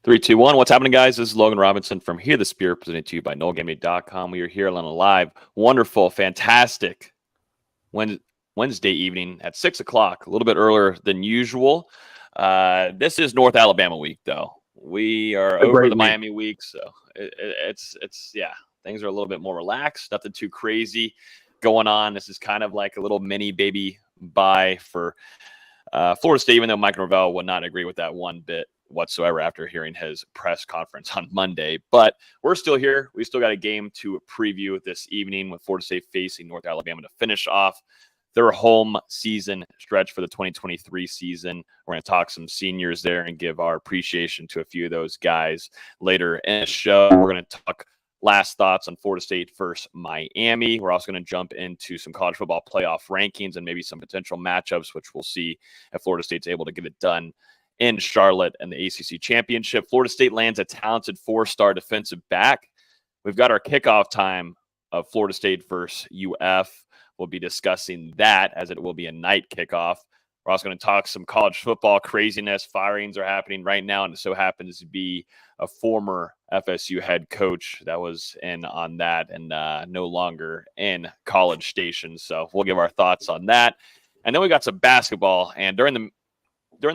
Three, two, one. What's happening, guys? This is Logan Robinson from Here the Spear, presented to you by NoleGameday.com. We are here on a live, wonderful, fantastic Wednesday evening at 6 o'clock, a little bit earlier than usual. This is North Alabama week, though. We are over the Miami week, so it's things are a little bit more relaxed. Nothing too crazy going on. This is kind of like a little mini baby bye for Florida State, even though Mike Norvell would not agree with that one bit whatsoever after hearing his press conference on Monday. But we're still here. We still got a game to preview this evening with Florida State facing North Alabama to finish off their home season stretch for the 2023 season. We're going to talk some seniors there and give our appreciation to a few of those guys later in the show. We're going to talk last thoughts on Florida State versus Miami. We're also going to jump into some college football playoff rankings and maybe some potential matchups, which we'll see if Florida State's able to get it done in Charlotte and the ACC Championship. Florida State lands a talented four-star defensive back. We've got our kickoff time of Florida State versus UF. We'll be discussing that as it will be a night kickoff. We're also going to talk some college football craziness. Firings are happening right now, and it so happens to be a former FSU head coach that was in on that and no longer in College Station. So we'll give our thoughts on that. And then we got some basketball. And during the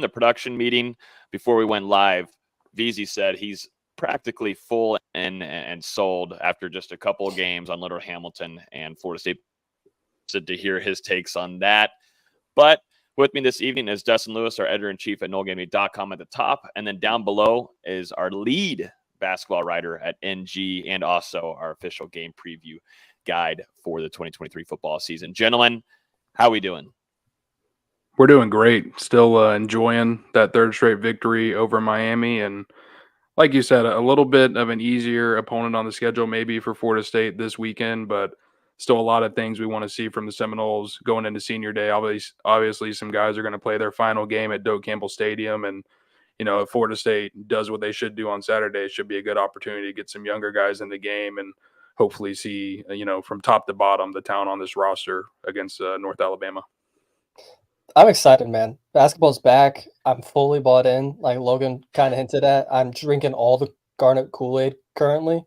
production meeting before we went live, VZ said he's practically full and sold after just a couple of games on Little Hamilton and Florida State. To hear his takes on that. But with me this evening is Dustin Lewis, our editor-in-chief at NoleGameday.com at the top. And then down below is our lead basketball writer at NG and also our official game preview guide for the 2023 football season. Gentlemen, how are we doing? We're doing great. Still enjoying that third straight victory over Miami. And like you said, a little bit of an easier opponent on the schedule maybe for Florida State this weekend, but still a lot of things we want to see from the Seminoles going into senior day. Obviously, some guys are going to play their final game at Doak Campbell Stadium. And, you know, if Florida State does what they should do on Saturday, it should be a good opportunity to get some younger guys in the game and hopefully see, from top to bottom, the town on this roster against North Alabama. I'm excited, man. Basketball's back. I'm fully bought in. Like Logan kind of hinted at, I'm drinking all the Garnet Kool-Aid currently.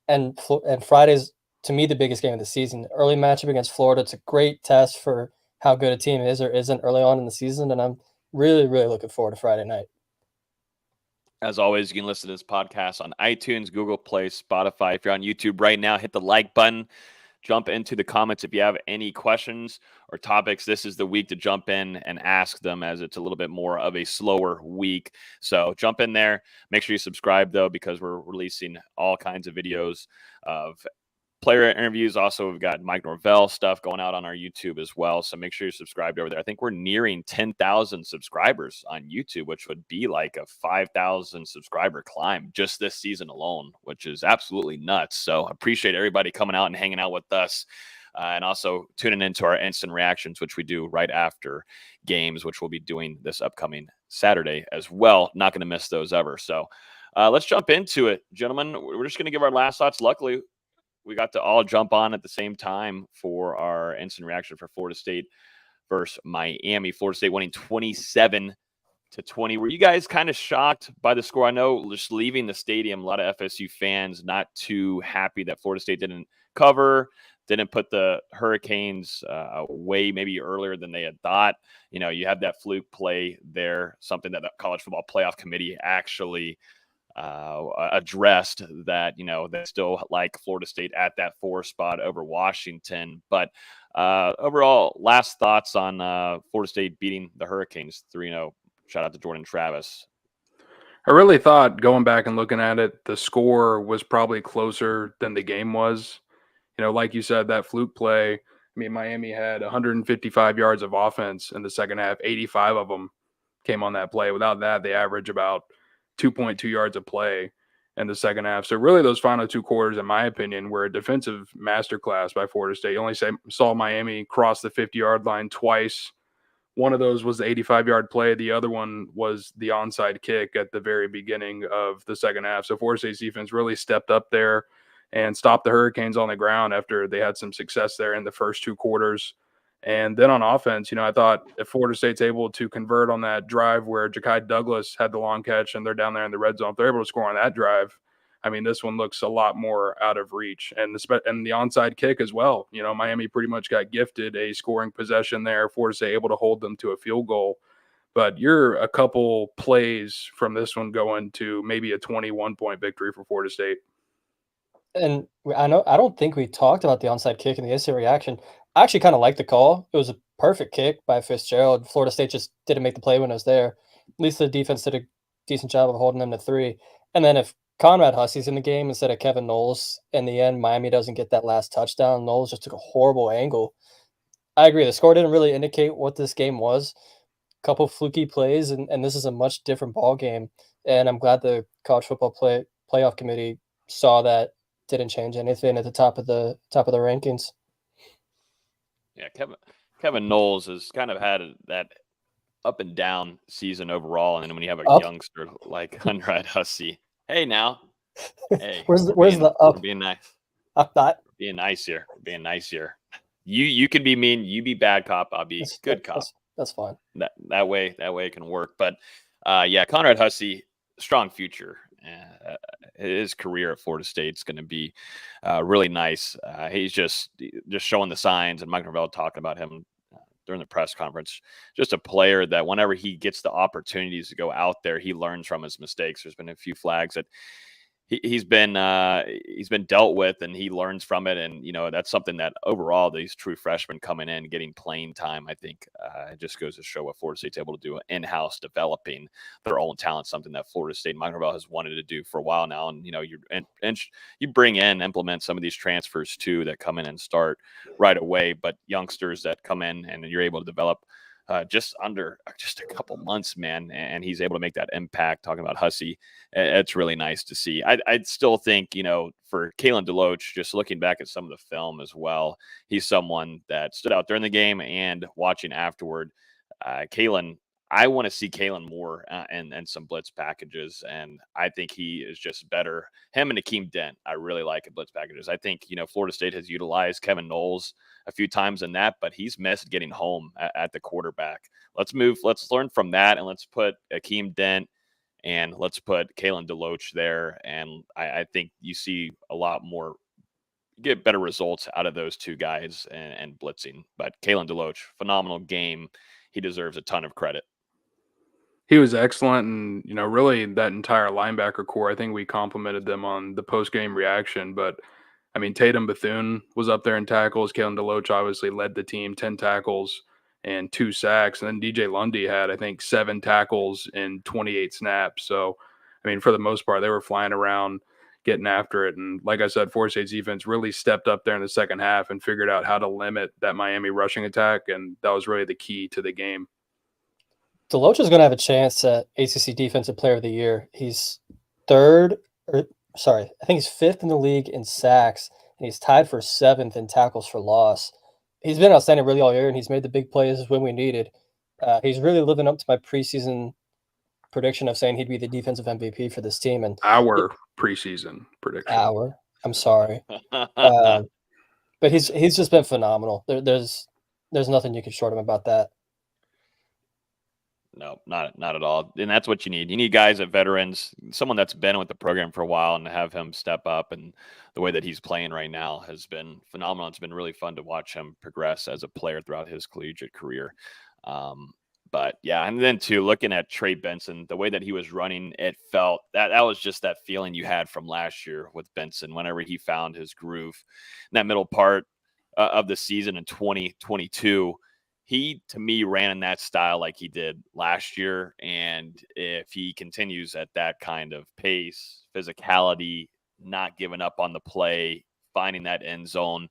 And Friday's, to me, the biggest game of the season. Early matchup against Florida. It's a great test for how good a team is or isn't early on in the season, and I'm really, really looking forward to Friday night. As always, you can listen to this podcast on iTunes, Google Play, Spotify. If you're on YouTube right now, hit the like button. Jump into the comments if you have any questions or topics. This is the week to jump in and ask them, as it's a little bit more of a slower week. So jump in there. Make sure you subscribe, though, because we're releasing all kinds of videos of player interviews. Also, we've got Mike Norvell stuff going out on our YouTube as well. So make sure you're subscribed over there. I think we're nearing 10,000 subscribers on YouTube, which would be like a 5,000 subscriber climb just this season alone, which is absolutely nuts. So appreciate everybody coming out and hanging out with us. And also tuning into our instant reactions, which we do right after games, which we'll be doing this upcoming Saturday as well. Not going to miss those ever. So let's jump into it, gentlemen. We're just going to give our last thoughts. Luckily, we got to all jump on at the same time for our instant reaction for Florida State versus Miami. Florida State winning 27-20. Were you guys kind of shocked by the score? I know just leaving the stadium, a lot of FSU fans not too happy that Florida State didn't cover, didn't put the Hurricanes away maybe earlier than they had thought. You have that fluke play there, something that the College Football Playoff Committee actually addressed, that they still like Florida State at that 4 spot over Washington. But overall, last thoughts on Florida State beating the Hurricanes 3-0. Shout out to Jordan Travis. I really thought, going back and looking at it, the score was probably closer than the game was. Like you said, that fluke play, Miami had 155 yards of offense in the second half. 85 of them came on that play. Without that, they average about 2.2 yards of play in the second half. So really those final 2 quarters, in my opinion, were a defensive masterclass by Florida State. You only saw Miami cross the 50-yard line twice. One of those was the 85-yard play. The other one was the onside kick at the very beginning of the second half. So Florida State's defense really stepped up there and stopped the Hurricanes on the ground after they had some success there in the first 2 quarters. And then on offense, I thought if Florida State's able to convert on that drive where Ja'Kai Douglas had the long catch and they're down there in the red zone, if they're able to score on that drive, I mean, this one looks a lot more out of reach. And the onside kick as well. Miami pretty much got gifted a scoring possession there. Florida State able to hold them to a field goal. But you're a couple plays from this one going to maybe a 21-point victory for Florida State. And I don't think we talked about the onside kick and the instant reaction. I actually kind of like the call. It was a perfect kick by Fitzgerald. Florida State just didn't make the play when it was there. At least the defense did a decent job of holding them to 3. And then if Conrad Hussey's in the game instead of Kevin Knowles, in the end, Miami doesn't get that last touchdown. Knowles just took a horrible angle. I agree. The score didn't really indicate what this game was. A couple fluky plays, and this is a much different ball game. And I'm glad the college football playoff committee saw that. Didn't change anything at the top of the rankings. Yeah, Kevin Knowles has kind of had that up and down season overall, and then when you have a youngster like Conrad Hussey, hey, where's the up? We're being nice. I'm not being nice here. We're being nice here. You can be mean, you be bad cop, I'll be good cop. That's fine. That way it can work. But yeah, Conrad Hussey, strong future. His career at Florida State is going to be really nice. He's just showing the signs, and Mike Norvell talking about him during the press conference. Just a player that whenever he gets the opportunities to go out there, he learns from his mistakes. There's been a few flags that he's been dealt with, and he learns from it. And that's something that overall these true freshmen coming in getting playing time, I think it just goes to show what Florida State's able to do in-house, developing their own talent, something that Florida State Mike Norvell has wanted to do for a while now. And you bring in, implement some of these transfers too that come in and start right away, but youngsters that come in and you're able to develop just under just a couple months, man, and he's able to make that impact. Talking about Hussey, it's really nice to see. I'd still think, for Kalen DeLoach, just looking back at some of the film as well, he's someone that stood out during the game and watching afterward. Kalen, I want to see Kalen more and some blitz packages, and I think he is just better. Him and Akeem Dent, I really like in blitz packages. I think, Florida State has utilized Kevin Knowles a few times in that, but he's missed getting home at the quarterback. Let's learn from that, and let's put Akeem Dent and let's put Kalen DeLoach there, and I think you see a lot more, get better results out of those two guys and blitzing. But Kalen DeLoach, phenomenal game. He deserves a ton of credit. He was excellent, and really that entire linebacker core, I think we complimented them on the post-game reaction. But I mean, Tatum Bethune was up there in tackles. Kalen DeLoach obviously led the team, 10 tackles and 2 sacks. And then DJ Lundy had, I think, 7 tackles in 28 snaps. So, I mean, for the most part, they were flying around, getting after it. And like I said, Florida State's defense really stepped up there in the second half and figured out how to limit that Miami rushing attack. And that was really the key to the game. DeLoach is going to have a chance at ACC Defensive Player of the Year. He's I think he's 5th in the league in sacks, and he's tied for 7th in tackles for loss. He's been outstanding really all year, and he's made the big plays when we needed. He's really living up to my preseason prediction of saying he'd be the defensive MVP for this team. And our preseason prediction. I'm sorry. But he's just been phenomenal. There's nothing you can short him about that. No, not at all. And that's what you need. You need guys that veterans, someone that's been with the program for a while, and to have him step up. And the way that he's playing right now has been phenomenal. It's been really fun to watch him progress as a player throughout his collegiate career. But yeah, and then too, looking at Trey Benson, the way that he was running, it felt that was just that feeling you had from last year with Benson, whenever he found his groove in that middle part of the season in 2022. He, to me, ran in that style like he did last year. And if he continues at that kind of pace, physicality, not giving up on the play, finding that end zone,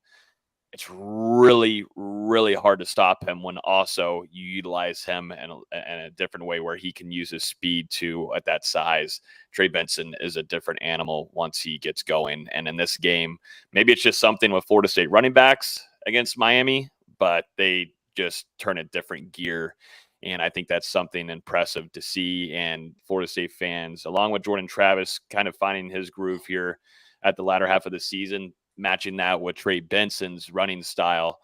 it's really, really hard to stop him when also you utilize him in a different way where he can use his speed too at that size. Trey Benson is a different animal once he gets going. And in this game, maybe it's just something with Florida State running backs against Miami, but they just turn a different gear. And I think that's something impressive to see. And Florida State fans, along with Jordan Travis, kind of finding his groove here at the latter half of the season, matching that with Trey Benson's running style.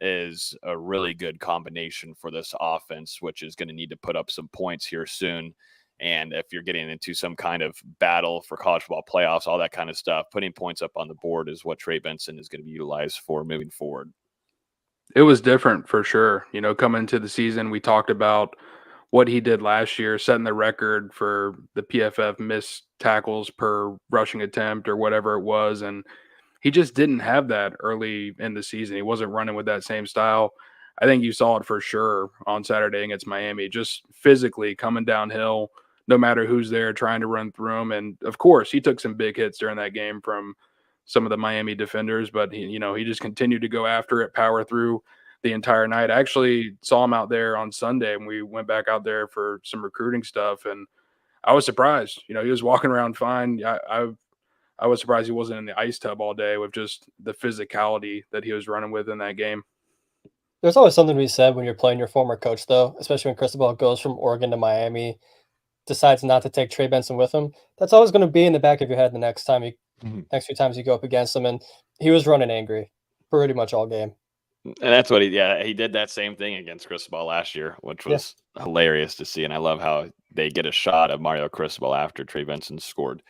is a really good combination for this offense, which is going to need to put up some points here soon. And if you're getting into some kind of battle for college football playoffs, all that kind of stuff, putting points up on the board is what Trey Benson is going to be utilized for moving forward. It was different for sure. Coming into the season, we talked about what he did last year, setting the record for the PFF missed tackles per rushing attempt or whatever it was. And he just didn't have that early in the season. He wasn't running with that same style. I think you saw it for sure on Saturday against Miami, just physically coming downhill, no matter who's there, trying to run through him. And of course, he took some big hits during that game from some of the Miami defenders, but he just continued to go after it, power through the entire night. I actually saw him out there on Sunday, and we went back out there for some recruiting stuff, and I was surprised. He was walking around fine. I was surprised he wasn't in the ice tub all day with just the physicality that he was running with in that game. There's always something to be said when you're playing your former coach, though, especially when Cristobal goes from Oregon to Miami, decides not to take Trey Benson with him. That's always going to be in the back of your head the next few times you go up against him. And he was running angry pretty much all game. And that's what he did that same thing against Cristobal last year, which was hilarious to see. And I love how they get a shot of Mario Cristobal after Trey Benson scored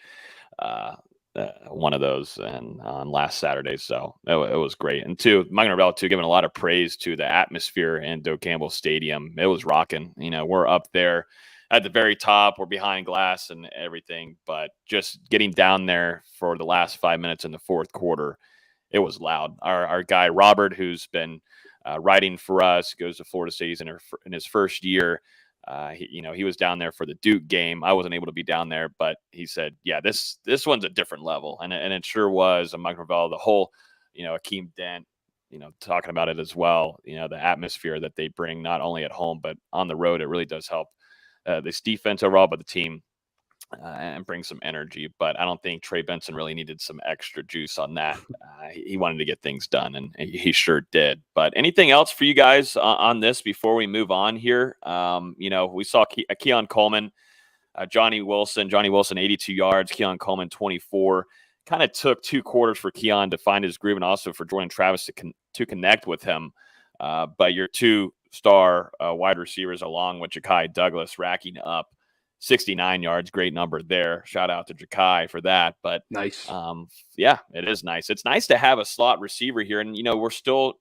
one of those and on last Saturday. So it was great. And Mike Norvell giving a lot of praise to the atmosphere in Doak Campbell Stadium. It was rocking. We're up there at the very top. We're behind glass and everything, but just getting down there for the last 5 minutes in the fourth quarter, it was loud. Our guy Robert, who's been writing for us, goes to Florida State. He's in his first year. He was down there for the Duke game. I wasn't able to be down there, but he said, "Yeah, this one's a different level," and it sure was. And Mike Norvell, the whole, Akeem Dent, talking about it as well. The atmosphere that they bring not only at home but on the road, it really does help this defense overall, but the team. And bring some energy, but I don't think Trey Benson really needed some extra juice on that. He wanted to get things done, and he sure did. But anything else for you guys on this before we move on here? We saw Keon Coleman, Johnny Wilson, 82 yards, Keon Coleman 24. Kind of took 2 quarters for Keon to find his groove, and also for Jordan Travis to connect with him. But your 2-star wide receivers, along with Ja'Kai Douglas, racking up 69 yards, great number there. Shout out to Ja'Kai for that. But nice. It is nice. It's nice to have a slot receiver here. And, we're still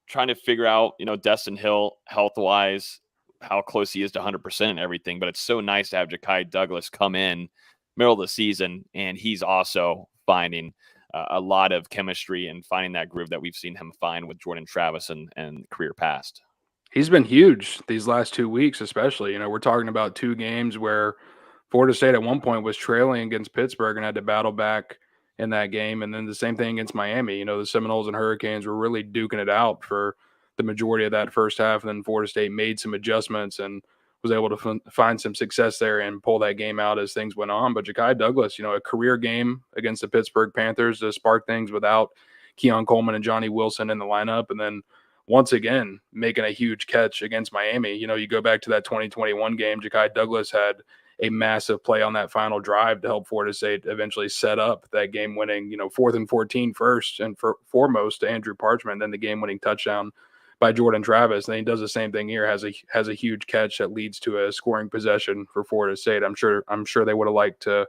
trying to figure out, Dustin Hill health-wise, how close he is to 100% and everything. But it's so nice to have Ja'Kai Douglas come in middle of the season, and he's also finding a lot of chemistry and finding that groove that we've seen him find with Jordan Travis and career past. He's been huge these last 2 weeks, especially. We're talking about 2 games where Florida State at one point was trailing against Pittsburgh and had to battle back in that game. And then the same thing against Miami. The Seminoles and Hurricanes were really duking it out for the majority of that first half. And then Florida State made some adjustments and was able to find some success there and pull that game out as things went on. But Ja'Kai Douglas, a career game against the Pittsburgh Panthers to spark things without Keon Coleman and Johnny Wilson in the lineup. And then once again, making a huge catch against Miami. You go back to that 2021 game, Ja'Kai Douglas had a massive play on that final drive to help Florida State eventually set up that game-winning, 4th and 14 first and foremost to Andrew Parchment, then the game-winning touchdown by Jordan Travis. And then he does the same thing here, has a huge catch that leads to a scoring possession for Florida State. I'm sure they would have liked to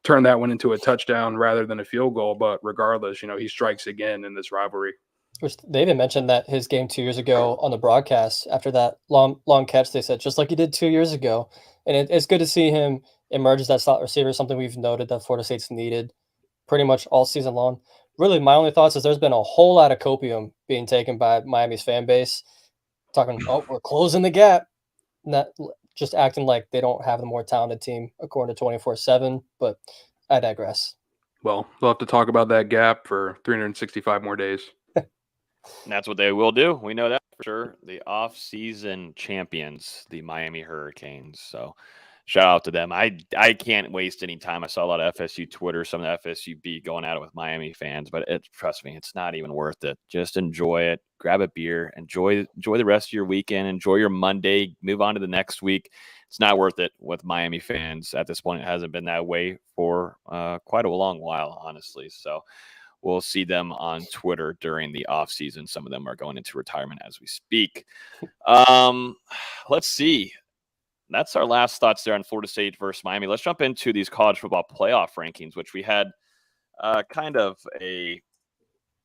turn that one into a touchdown rather than a field goal, but regardless, he strikes again in this rivalry. Which they even mentioned that his game 2 years ago on the broadcast after that long catch, they said, just like he did 2 years ago. And it's good to see him emerge as that slot receiver, something we've noted that Florida State's needed pretty much all season long. Really, my only thoughts is there's been a whole lot of copium being taken by Miami's fan base, talking, we're closing the gap, not just acting like they don't have the more talented team according to 24/7, but I digress. Well, we'll have to talk about that gap for 365 more days. And that's what they will do. We know that for sure. The off-season champions, the Miami Hurricanes. So shout out to them. I can't waste any time. I saw a lot of FSU Twitter, some of the FSU beat going at it with Miami fans, but trust me, it's not even worth it. Just enjoy it. Grab a beer. Enjoy the rest of your weekend. Enjoy your Monday. Move on to the next week. It's not worth it with Miami fans at this point. It hasn't been that way for quite a long while, honestly. So we'll see them on Twitter during the off season. Some of them are going into retirement as we speak. Let's see. That's our last thoughts there on Florida State versus Miami. Let's jump into these college football playoff rankings, which we had kind of a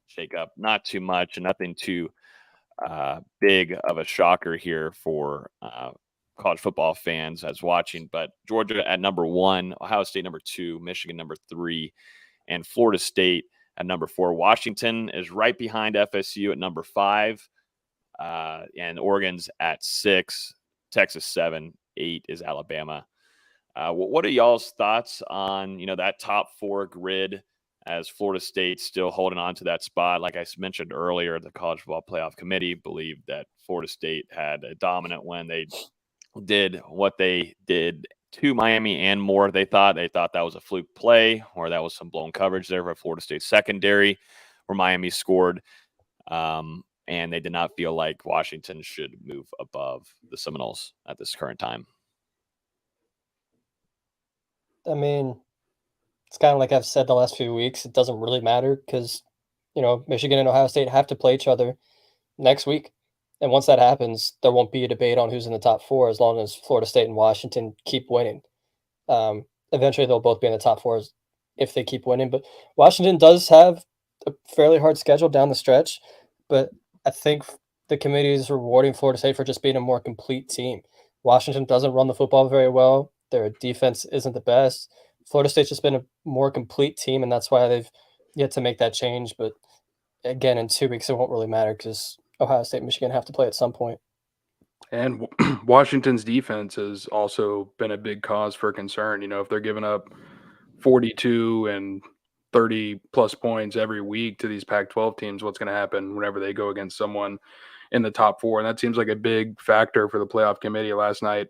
shake-up, not too much and nothing too big of a shocker here for college football fans as watching. But Georgia at number 1, Ohio State number 2, Michigan number 3, and Florida State at number 4. Washington is right behind FSU at number 5, and Oregon's at 6, Texas 7, 8 is Alabama. What are y'all's thoughts on that top 4 grid? As Florida State still holding on to that spot. Like I mentioned earlier, the College Football Playoff Committee believed that Florida State had a dominant when they did what they did to Miami and more. They thought that was a fluke play, or that was some blown coverage there for Florida State secondary, where Miami scored. And they did not feel like Washington should move above the Seminoles at this current time. I mean, it's kind of like I've said the last few weeks. It doesn't really matter because, Michigan and Ohio State have to play each other next week. And once that happens, there won't be a debate on who's in the top 4 as long as Florida State and Washington keep winning. Eventually, they'll both be in the top 4 if they keep winning. But Washington does have a fairly hard schedule down the stretch. But I think the committee is rewarding Florida State for just being a more complete team. Washington doesn't run the football very well. Their defense isn't the best. Florida State's just been a more complete team, and that's why they've yet to make that change. But again, in 2 weeks, it won't really matter because Ohio State and Michigan have to play at some point. And Washington's defense has also been a big cause for concern. If they're giving up 42 and 30-plus points every week to these Pac-12 teams, what's going to happen whenever they go against someone in the top 4? And that seems like a big factor for the playoff committee. Last night,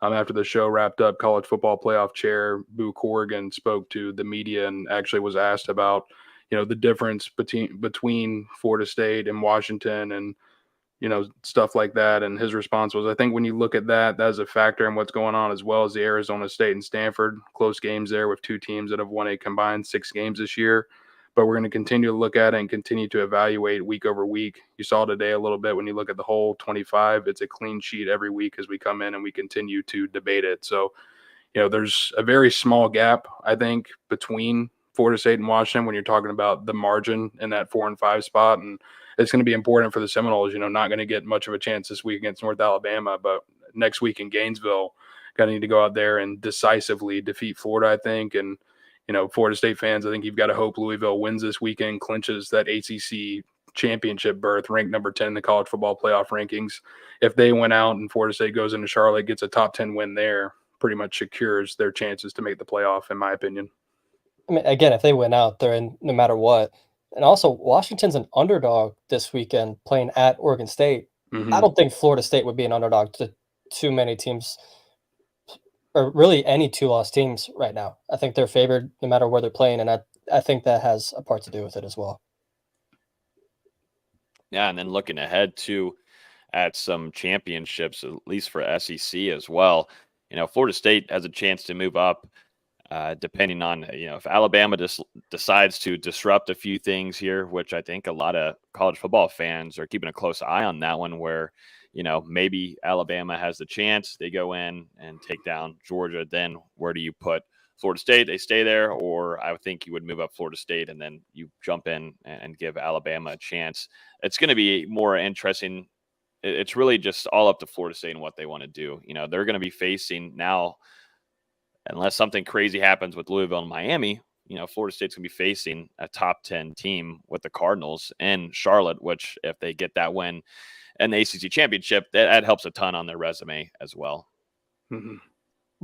after the show wrapped up, college football playoff chair Boo Corrigan spoke to the media and actually was asked about, the difference between Florida State and Washington and, stuff like that. And his response was, I think when you look at that is a factor in what's going on, as well as the Arizona State and Stanford close games there with 2 teams that have won a combined 6 games this year. But we're going to continue to look at it and continue to evaluate week over week. You saw today a little bit when you look at the whole 25, it's a clean sheet every week as we come in and we continue to debate it. So, there's a very small gap, I think, between Florida State and Washington when you're talking about the margin in that 4 and 5 spot. And it's going to be important for the Seminoles, not going to get much of a chance this week against North Alabama, but next week in Gainesville, going to need to go out there and decisively defeat Florida, I think. And, Florida State fans, I think you've got to hope Louisville wins this weekend, clinches that ACC championship berth, ranked number 10 in the college football playoff rankings. If they win out and Florida State goes into Charlotte, gets a top 10 win there, pretty much secures their chances to make the playoff, in my opinion. I mean, again, if they win out, they're in no matter what. And also, Washington's an underdog this weekend playing at Oregon State. Mm-hmm. I don't think Florida State would be an underdog to too many teams, or really any 2-loss teams right now. I think they're favored no matter where they're playing, and I think that has a part to do with it as well. Yeah, and then looking ahead to at some championships, at least for SEC as well. Florida State has a chance to move up, depending on if Alabama decides to disrupt a few things here, which I think a lot of college football fans are keeping a close eye on that one, where maybe Alabama has the chance, they go in and take down Georgia. Then where do you put Florida State? They stay there, or I would think you would move up Florida State and then you jump in and give Alabama a chance. It's going to be more interesting. It's really just all up to Florida State and what they want to do. They're going to be facing now, unless something crazy happens with Louisville and Miami, Florida State's going to be facing a top 10 team with the Cardinals and Charlotte, which if they get that win and the ACC championship, that helps a ton on their resume as well. Mm-hmm.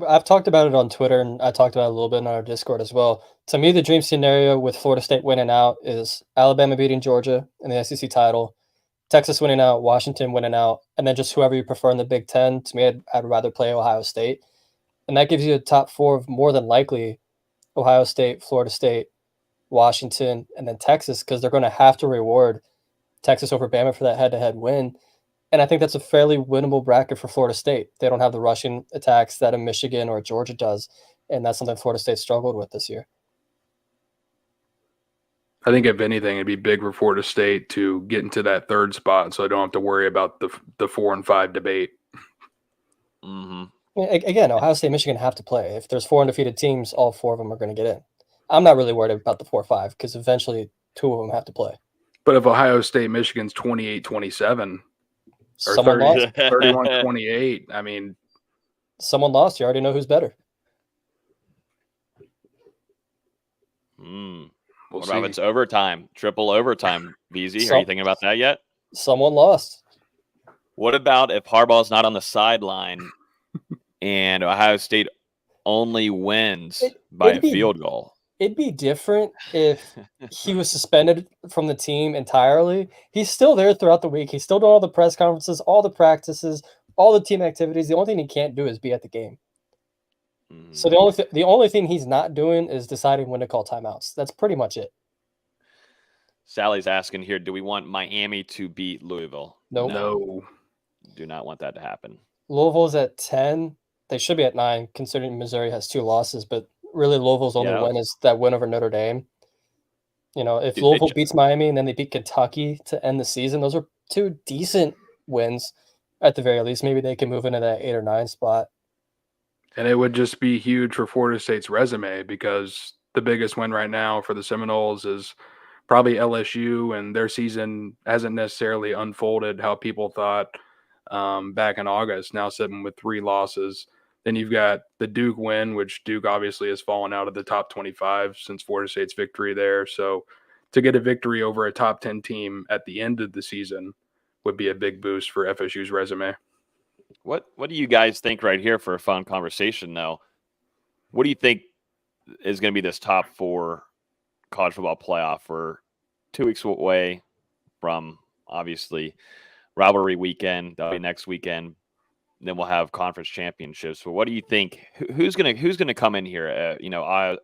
I've talked about it on Twitter, and I talked about it a little bit in our Discord as well. To me, the dream scenario with Florida State winning out is Alabama beating Georgia in the SEC title, Texas winning out, Washington winning out, and then just whoever you prefer in the Big Ten. To me, I'd rather play Ohio State. And that gives you a top 4 of more than likely Ohio State, Florida State, Washington, and then Texas, because they're going to have to reward Texas over Bama for that head-to-head win. And I think that's a fairly winnable bracket for Florida State. They don't have the rushing attacks that a Michigan or Georgia does, and that's something Florida State struggled with this year. I think if anything, it'd be big for Florida State to get into that third spot, so I don't have to worry about the 4 and 5 debate. Mm-hmm. Again, Ohio State, Michigan have to play. If there's 4 undefeated teams, all 4 of them are going to get in. I'm not really worried about the 4-5 because eventually 2 of them have to play. But if Ohio State, Michigan's 28-27 or Someone lost. 31-28, I mean, Someone lost. You already know who's better. What we'll about if see. it's overtime, triple overtime, VZ? Are Some- you thinking about that yet? Someone lost. What about if Harbaugh's not on the sideline and Ohio State only wins by a field goal? It'd be different if he was suspended from the team entirely. He's still there throughout the week. He's still doing all the press conferences, all the practices, all the team activities. The only thing he can't do is be at the game. So the only thing he's not doing is deciding when to call timeouts. That's pretty much it. Sally's asking here, do we want Miami to beat Louisville? Nope. No. Do not want that to happen. Louisville's at 10. They should be at 9, considering Missouri has 2 losses. But really, Louisville's only win is that win over Notre Dame. You know, if Louisville beats Miami and then they beat Kentucky to end the season, those are 2 decent wins at the very least. Maybe they can move into that 8 or 9 spot. And it would just be huge for Florida State's resume because the biggest win right now for the Seminoles is probably LSU, and their season hasn't necessarily unfolded how people thought back in August, now sitting with 3 losses. Then you've got the Duke win, which Duke obviously has fallen out of the top 25 since Florida State's victory there. So to get a victory over a top 10 team at the end of the season would be a big boost for FSU's resume. What do you guys think right here for a fun conversation, though? What do you think is going to be this top 4 college football playoff? We're 2 weeks away from, obviously, rivalry weekend. That'll be next weekend. Then we'll have conference championships. So what do you think? Who's gonna come in here?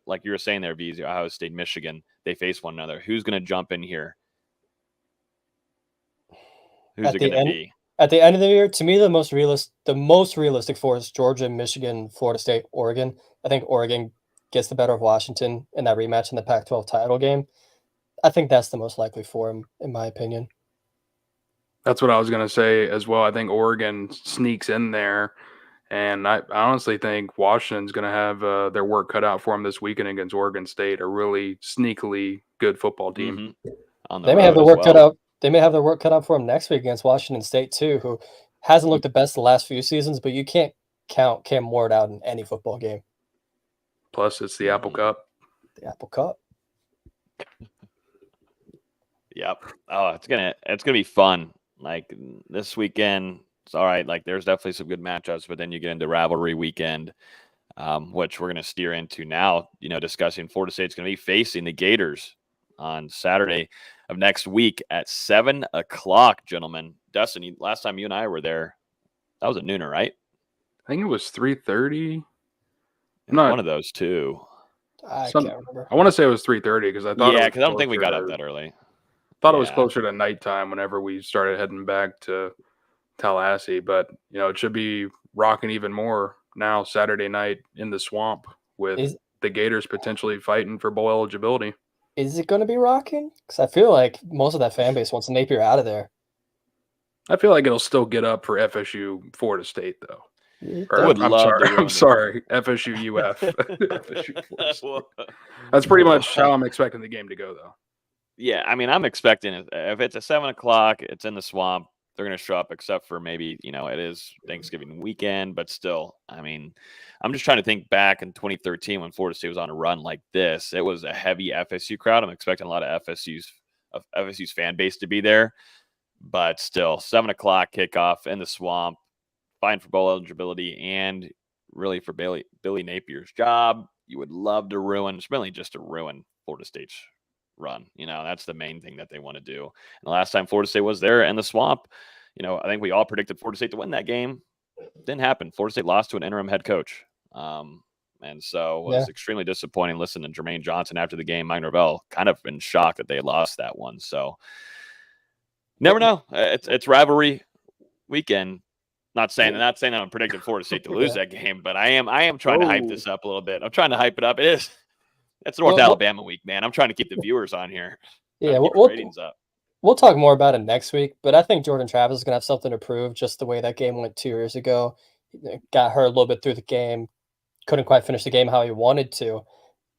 Like you were saying there, VZ, Ohio State, Michigan, they face one another. Who's gonna jump in here? Who's it gonna be? At the end of the year, to me, the most realistic 4 is Georgia, Michigan, Florida State, Oregon. I think Oregon gets the better of Washington in that rematch in the Pac-12 title game. I think that's the most likely for him, in my opinion. That's what I was going to say as well. I think Oregon sneaks in there, and I honestly think Washington's going to have their work cut out for them this weekend against Oregon State, a really sneakily good football team. Mm-hmm. They may have their work cut out. They may have their work cut out for them next week against Washington State too, who hasn't looked the best the last few seasons, but you can't count Cam Ward out in any football game. Plus, it's the Apple Cup. The Apple Cup. Yep. Oh, it's gonna be fun. Like this weekend, it's all right. Like there's definitely some good matchups, but then you get into rivalry weekend, which we're gonna steer into now. You know, discussing Florida State's gonna be facing the Gators on Saturday of next week at 7 o'clock, gentlemen. Dustin, last time you and I were there, that was at nooner, right? I think it was 3:30. One of those two. I can't remember. I want to say it was 3:30 because I thought. Yeah, because I don't think we got up that early. Thought it was closer to nighttime whenever we started heading back to Tallahassee, but it should be rocking even more now Saturday night in the swamp with the Gators potentially fighting for bowl eligibility. Is it going to be rocking? Because I feel like most of that fan base wants Napier out of there. I feel like it'll still get up for FSU Florida State though. I'm sorry, FSU UF. FSU Florida State. That's pretty much how I'm expecting the game to go though. Yeah, I mean, I'm expecting it. If it's at 7 o'clock, it's in the swamp. They're going to show up, except for maybe, it is Thanksgiving weekend. But still, I mean, I'm just trying to think back in 2013 when Florida State was on a run like this. It was a heavy FSU crowd. I'm expecting a lot of FSU's fan base to be there. But still, 7 o'clock kickoff in the swamp, fighting for bowl eligibility, and really for Billy Napier's job. You would love to ruin, it's really just to ruin Florida State's run. That's the main thing that they want to do. And the last time Florida State was there in the swamp, I think we all predicted Florida State to win that game. Didn't happen. Florida State lost to an interim head coach. And so it was extremely disappointing listening to Jermaine Johnson after the game. Mike Norvell kind of been shocked that they lost that one. So never know. It's rivalry weekend. Not saying I'm predicting Florida State to lose that game, but I am trying to hype this up a little bit. I'm trying to hype it up. It is. That's North Well, Alabama week, man. I'm trying to keep the viewers on here. Trying yeah, to keep our ratings up. we'll talk more about it next week, but I think Jordan Travis is gonna have something to prove. Just the way that game went 2 years ago, got hurt a little bit through the game, couldn't quite finish the game how he wanted to.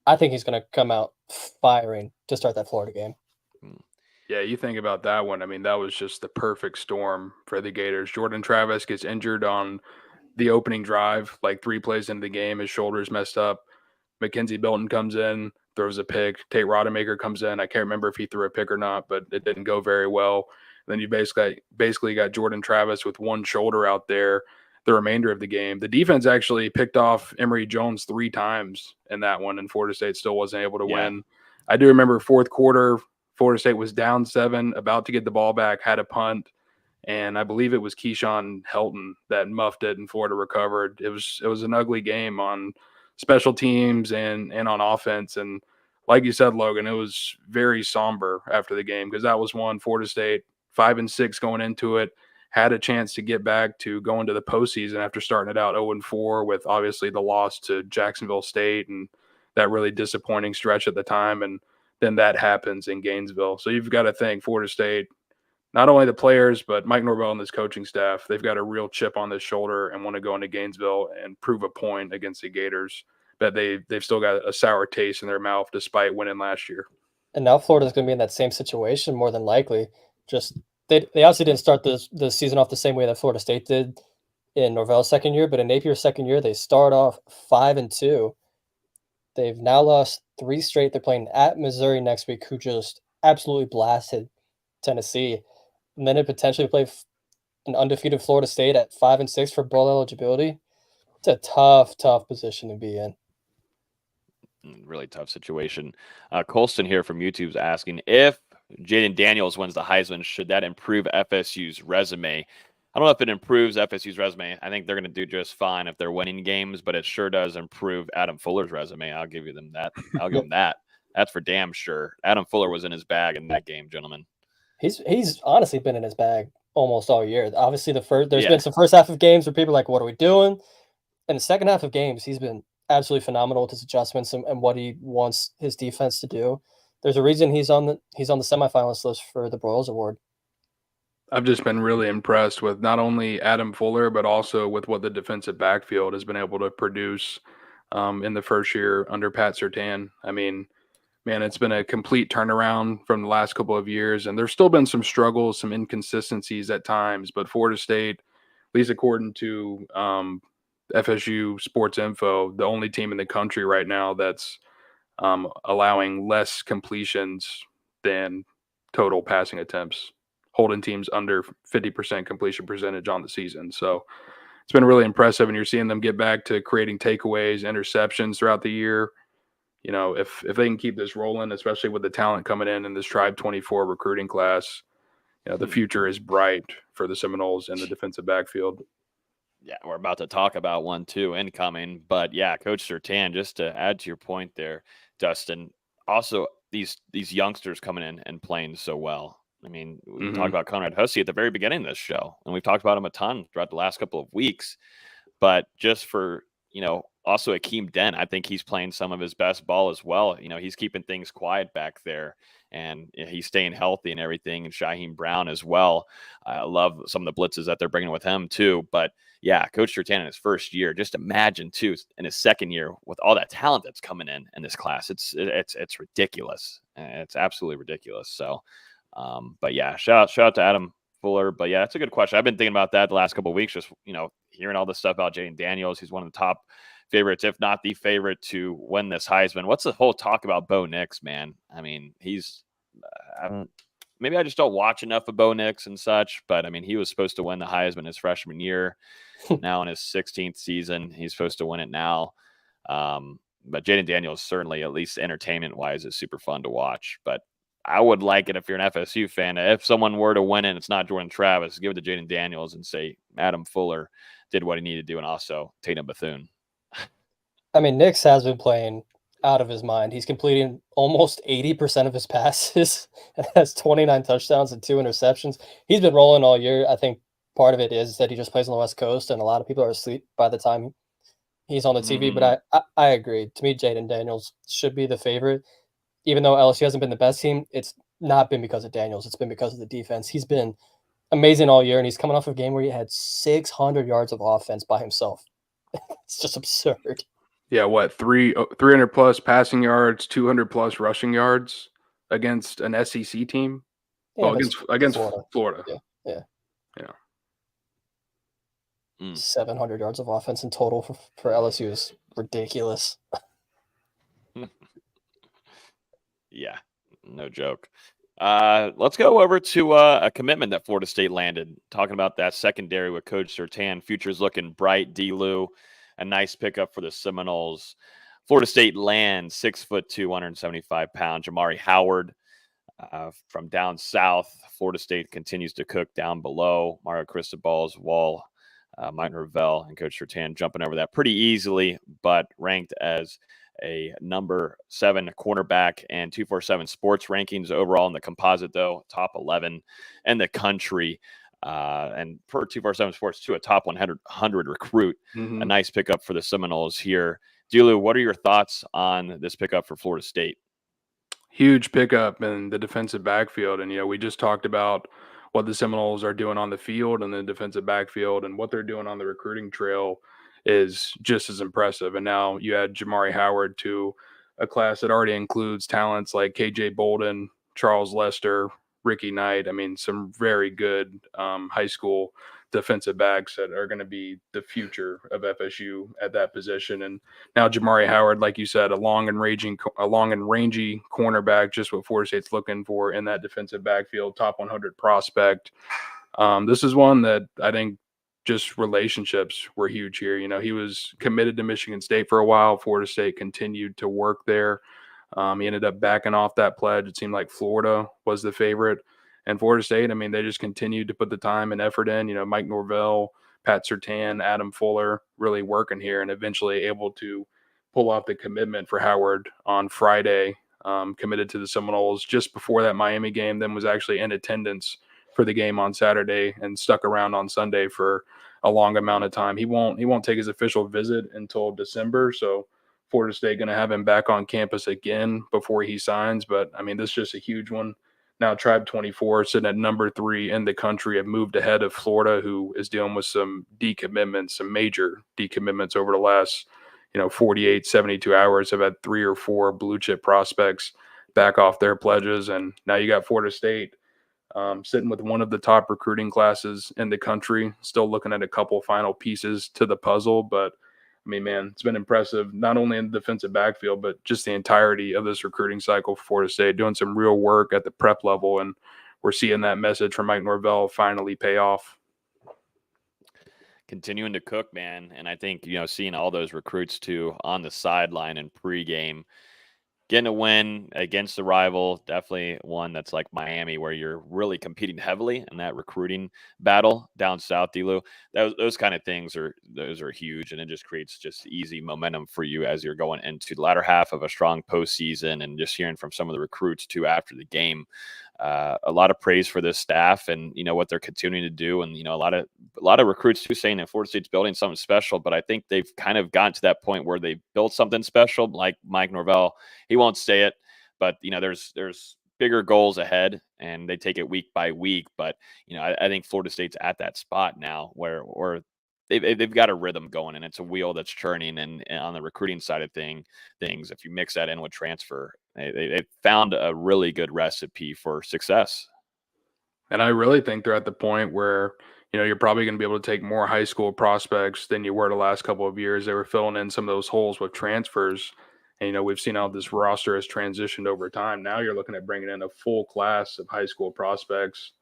I think he's gonna come out firing to start that Florida game. Yeah, you think about that one. I mean, that was just the perfect storm for the Gators. Jordan Travis gets injured on the opening drive, like 3 plays into the game. His shoulder's messed up. Mackenzie Belton comes in, throws a pick. Tate Rodemaker comes in. I can't remember if he threw a pick or not, but it didn't go very well. And then you basically got Jordan Travis with one shoulder out there the remainder of the game. The defense actually picked off Emory Jones 3 times in that one, and Florida State still wasn't able to win. I do remember fourth quarter, Florida State was down 7, about to get the ball back, had a punt, and I believe it was Keyshawn Helton that muffed it, and Florida recovered. It was an ugly game on special teams and on offense, and like you said, Logan, it was very somber after the game because that was one Florida State 5-6 going into it, had a chance to get back to going to the postseason after starting it out 0-4 with obviously the loss to Jacksonville State and that really disappointing stretch at the time, and then that happens in Gainesville. So you've got to thank Florida State, not only the players, but Mike Norvell and his coaching staff. They've got a real chip on their shoulder and want to go into Gainesville and prove a point against the Gators. But they've still got a sour taste in their mouth despite winning last year. And now Florida's going to be in that same situation more than likely. Just they obviously didn't start the season off the same way that Florida State did in Norvell's second year, but in Napier's second year, they start off 5-2. They've now lost 3 straight. They're playing at Missouri next week, who just absolutely blasted Tennessee. And then they potentially play an undefeated Florida State at 5-6 for bowl eligibility. It's a tough position to be in. Really tough situation. Colston here from YouTube's asking, if Jaden Daniels wins the Heisman, should that improve FSU's resume? I don't know if it improves FSU's resume. I think they're going to do just fine if they're winning games, but it sure does improve Adam Fuller's resume. I'll give them that. I'll give them that. That's for damn sure. Adam Fuller was in his bag in that game, gentlemen. He's honestly been in his bag almost all year. Obviously, there's been some first half of games where people are like, what are we doing? In the second half of games, he's been absolutely phenomenal with his adjustments and what he wants his defense to do. There's a reason he's on the semifinalist list for the Broyles Award. I've just been really impressed with not only Adam Fuller, but also with what the defensive backfield has been able to produce in the first year under Pat Surtain. I mean, man, it's been a complete turnaround from the last couple of years, and there's still been some struggles, some inconsistencies at times, but Florida State, at least according to FSU Sports Info, the only team in the country right now that's allowing less completions than total passing attempts, holding teams under 50% completion percentage on the season. So it's been really impressive, and you're seeing them get back to creating takeaways, interceptions throughout the year. You know, if they can keep this rolling, especially with the talent coming in this Tribe 24 recruiting class, you know, the future is bright for the Seminoles in the defensive backfield. Yeah, we're about to talk about one too incoming, but yeah, Coach Surtain, just to add to your point there, Dustin, also these youngsters coming in and playing so well. I mean, we talked about Conrad Hussey at the very beginning of this show, and we've talked about him a ton throughout the last couple of weeks, but just for, also Akeem Dent, I think he's playing some of his best ball as well. He's keeping things quiet back there, and he's staying healthy and everything, and Shaheem Brown as well. I love some of the blitzes that they're bringing with him too, but yeah, Coach Surtain in his first year, just imagine too, in his second year with all that talent that's coming in this class, it's ridiculous. It's absolutely ridiculous. So, but yeah, shout out to Adam Fuller. But yeah, that's a good question. I've been thinking about that the last couple of weeks, just, hearing all this stuff about Jaden Daniels. He's one of the top favorites, if not the favorite, to win this Heisman. What's the whole talk about Bo Nix, man? I mean, he's maybe I just don't watch enough of Bo Nix and such, but I mean, he was supposed to win the Heisman his freshman year. Now in his 16th season, he's supposed to win it now. But Jaden Daniels certainly, at least entertainment-wise, is super fun to watch. But I would like it if you're an FSU fan, if someone were to win it and it's not Jordan Travis, give it to Jaden Daniels and say Adam Fuller did what he needed to do, and also Tatum Bethune. I mean, Nix has been playing out of his mind. He's completing almost 80% of his passes and has 29 touchdowns and 2 interceptions. He's been rolling all year. I think part of it is that he just plays on the West Coast, and a lot of people are asleep by the time he's on the TV. But I agree. To me, Jaden Daniels should be the favorite. Even though LSU hasn't been the best team, it's not been because of Daniels. It's been because of the defense. He's been amazing all year, and he's coming off a game where he had 600 yards of offense by himself. It's just absurd. Yeah, what 300 plus passing yards, 200 plus rushing yards against an SEC team? Yeah, Well, against Florida. Yeah. Mm. 700 yards of offense in total for LSU is ridiculous. Yeah, no joke. Let's go over to a commitment that Florida State landed. Talking about that secondary with Coach Surtain. Future's looking bright. D-Lou, a nice pickup for the Seminoles. Florida State lands 6'2", 175-pound Jamari Howard from down south. Florida State continues to cook down below. Mario Cristobal's wall. Mike Norvell and Coach Surtain jumping over that pretty easily, but ranked as a number 7 cornerback and 247 sports rankings overall in the composite, though, top 11 in the country. And per 247 sports, too, a top 100 recruit. A nice pickup for the Seminoles here. Dulu, what are your thoughts on this pickup for Florida State? Huge pickup in the defensive backfield. And, we just talked about what the Seminoles are doing on the field and the defensive backfield, and what they're doing on the recruiting trail is just as impressive. And now you add Jamari Howard to a class that already includes talents like KJ Bolden, Charles Lester, Ricky Knight. I mean, some very good high school defensive backs that are going to be the future of FSU at that position. And now Jamari Howard, like you said, a long and rangy cornerback, just what Florida State's looking for in that defensive backfield, top 100 prospect. This is one that I think just relationships were huge here. He was committed to Michigan State for a while. Florida State continued to work there. He ended up backing off that pledge. It seemed like Florida was the favorite. And Florida State, I mean, they just continued to put the time and effort in. Mike Norvell, Pat Surtain, Adam Fuller really working here, and eventually able to pull off the commitment for Howard on Friday, committed to the Seminoles just before that Miami game, then was actually in attendance for the game on Saturday and stuck around on Sunday for a long amount of time. He won't take his official visit until December, so Florida State going to have him back on campus again before he signs. But, I mean, this is just a huge one. Now Tribe 24 sitting at number 3 in the country, have moved ahead of Florida, who is dealing with some decommitments, some major decommitments over the last 48, 72 hours. Have had 3 or 4 blue chip prospects back off their pledges. And now you got Florida State sitting with one of the top recruiting classes in the country, still looking at a couple final pieces to the puzzle. But I mean, man, it's been impressive, not only in the defensive backfield, but just the entirety of this recruiting cycle for Florida State, doing some real work at the prep level. And we're seeing that message from Mike Norvell finally pay off. Continuing to cook, man. And I think, seeing all those recruits too on the sideline and pregame, getting a win against the rival, definitely one that's like Miami, where you're really competing heavily in that recruiting battle down south, D-Lou. Those kind of things are huge, and it just creates just easy momentum for you as you're going into the latter half of a strong postseason. And just hearing from some of the recruits too after the game, a lot of praise for this staff and what they're continuing to do, and a lot of recruits too saying that Florida State's building something special. But I think they've kind of gotten to that point where they've built something special. Like Mike Norvell, he won't say it, but there's bigger goals ahead, and they take it week by week. But I think Florida State's at that spot now where they've got a rhythm going, and it's a wheel that's churning. And on the recruiting side of things, if you mix that in with transfer, they found a really good recipe for success. And I really think they're at the point where, you're probably going to be able to take more high school prospects than you were the last couple of years. They were filling in some of those holes with transfers. And, we've seen how this roster has transitioned over time. Now you're looking at bringing in a full class of high school prospects,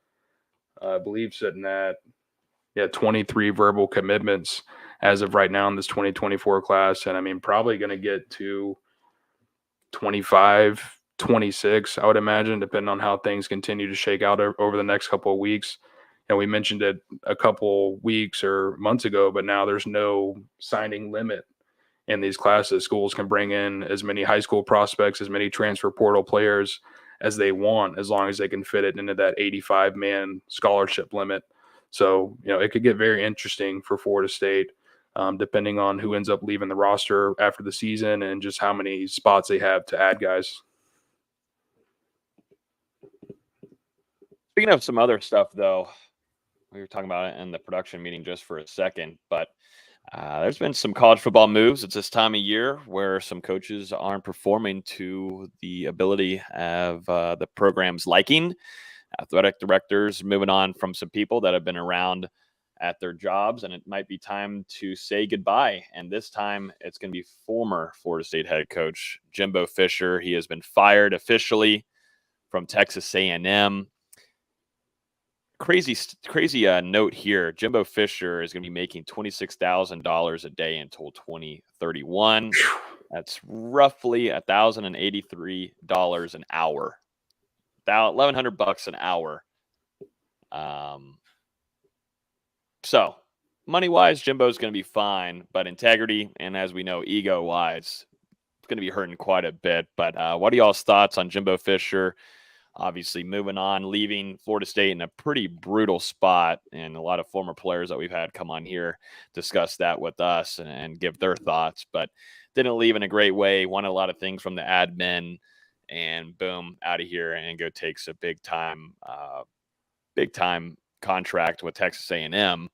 I believe sitting at 23 verbal commitments as of right now in this 2024 class. And I mean, probably going to get to 25, 26, I would imagine, depending on how things continue to shake out over the next couple of weeks. And we mentioned it a couple weeks or months ago, but now there's no signing limit in these classes. Schools can bring in as many high school prospects, as many transfer portal players as they want, as long as they can fit it into that 85-man scholarship limit. So, it could get very interesting for Florida State depending on who ends up leaving the roster after the season and just how many spots they have to add guys. Speaking of some other stuff, though, we were talking about it in the production meeting just for a second, but there's been some college football moves. It's this time of year where some coaches aren't performing to the ability of the program's liking. Athletic directors moving on from some people that have been around at their jobs, and it might be time to say goodbye. And this time it's going to be former Florida State head coach Jimbo Fisher. He has been fired officially from Texas A&M. Crazy note here. Jimbo Fisher is going to be making $26,000 a day until 2031. That's roughly $1,083 an hour. About $1,100 an hour. So money-wise, Jimbo's going to be fine, but integrity and, as we know, ego-wise, it's going to be hurting quite a bit. But what are y'all's thoughts on Jimbo Fisher? Obviously, moving on, leaving Florida State in a pretty brutal spot, and a lot of former players that we've had come on here discuss that with us and give their thoughts, but didn't leave in a great way. Wanted a lot of things from the admin, and boom, out of here and go takes a big time contract with Texas A&M,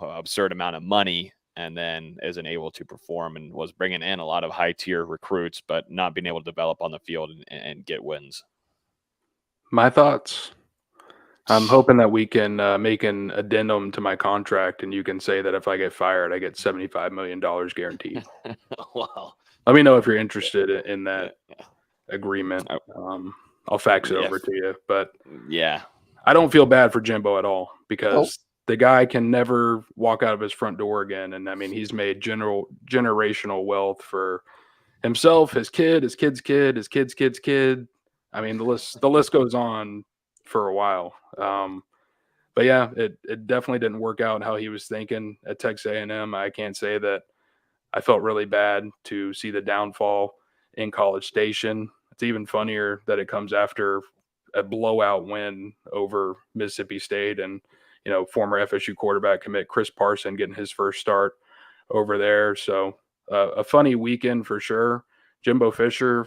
absurd amount of money, and then isn't able to perform and was bringing in a lot of high tier recruits, but not being able to develop on the field and get wins. My thoughts. I'm hoping that we can make an addendum to my contract, and you can say that if I get fired, I get $75 million guaranteed. Wow. Let me know if you're interested in that agreement. I'll fax it over to you. But yeah, I don't feel bad for Jimbo at all, because the guy can never walk out of his front door again. And I mean, he's made generational wealth for himself, his kid, his kid's kid, his kid's kid's kid. I mean, the list goes on for a while. But yeah, it definitely didn't work out how he was thinking at Texas A&M. I can't say that I felt really bad to see the downfall in College Station. It's even funnier that it comes after a blowout win over Mississippi State, and former FSU quarterback commit Chris Parson getting his first start over there. So a funny weekend for sure. Jimbo Fisher,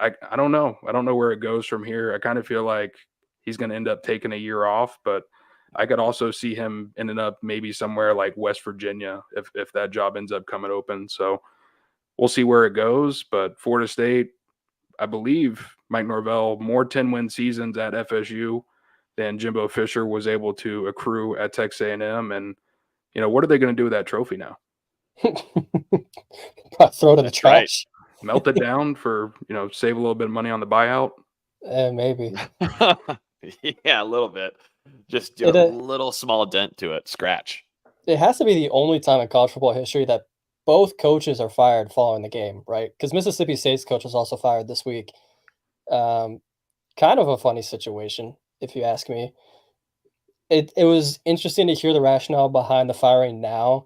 I don't know. I don't know where it goes from here. I kind of feel like he's going to end up taking a year off, but I could also see him ending up maybe somewhere like West Virginia if that job ends up coming open. So we'll see where it goes. But Florida State, I believe Mike Norvell, more 10-win seasons at FSU than Jimbo Fisher was able to accrue at Texas A&M. And, what are they going to do with that trophy now? Throw it in the trash. Right. Melt it down for, save a little bit of money on the buyout? Maybe. Yeah, a little bit. Just do a little small dent to it. Scratch. It has to be the only time in college football history that both coaches are fired following the game, right? Because Mississippi State's coach was also fired this week. Kind of a funny situation, if you ask me. It was interesting to hear the rationale behind the firing now,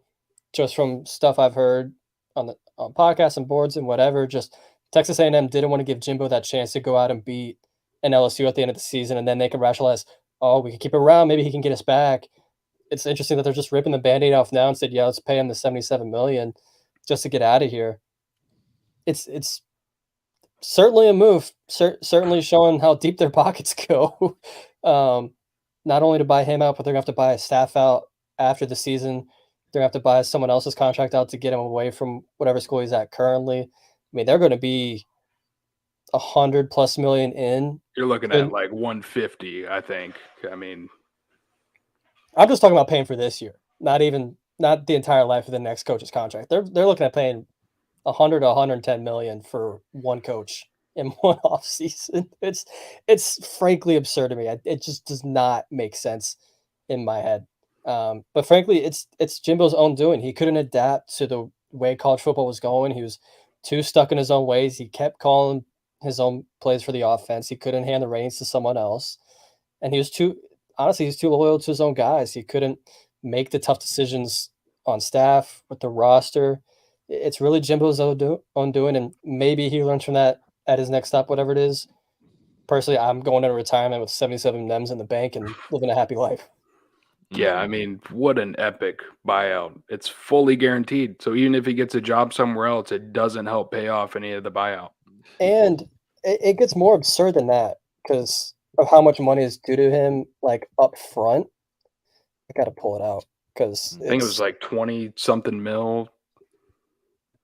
just from stuff I've heard on podcasts and boards and whatever. Just Texas A&M didn't want to give Jimbo that chance to go out and beat an LSU at the end of the season, and then they can rationalize, we can keep him around, maybe he can get us back. It's interesting that they're just ripping the Band-Aid off now and said, let's pay him the $77 million just to get out of here. It's certainly a move, certainly showing how deep their pockets go. Not only to buy him out, but they're going to have to buy a staff out after the season. They're going to have to buy someone else's contract out to get him away from whatever school he's at currently. I mean, they're going to be $100+ million in. You're looking at like 150, I think. I mean, I'm just talking about paying for this year, not the entire life of the next coach's contract. They're looking at paying $100 to $110 million for one coach in one off season. It's frankly absurd to me. It just does not make sense in my head. But frankly, it's Jimbo's own doing. He couldn't adapt to the way college football was going. He was too stuck in his own ways. He kept calling his own plays for the offense. He couldn't hand the reins to someone else. And he's too loyal to his own guys. He couldn't make the tough decisions on staff with the roster. It's really Jimbo's own doing, and maybe he learns from that at his next stop, whatever it is. Personally, I'm going into retirement with 77 M's in the bank and living a happy life. Yeah, I mean, what an epic buyout. It's fully guaranteed. So even if he gets a job somewhere else, it doesn't help pay off any of the buyout. And it gets more absurd than that because of how much money is due to him, like up front. I gotta pull it out because I think it was like 20 something mil,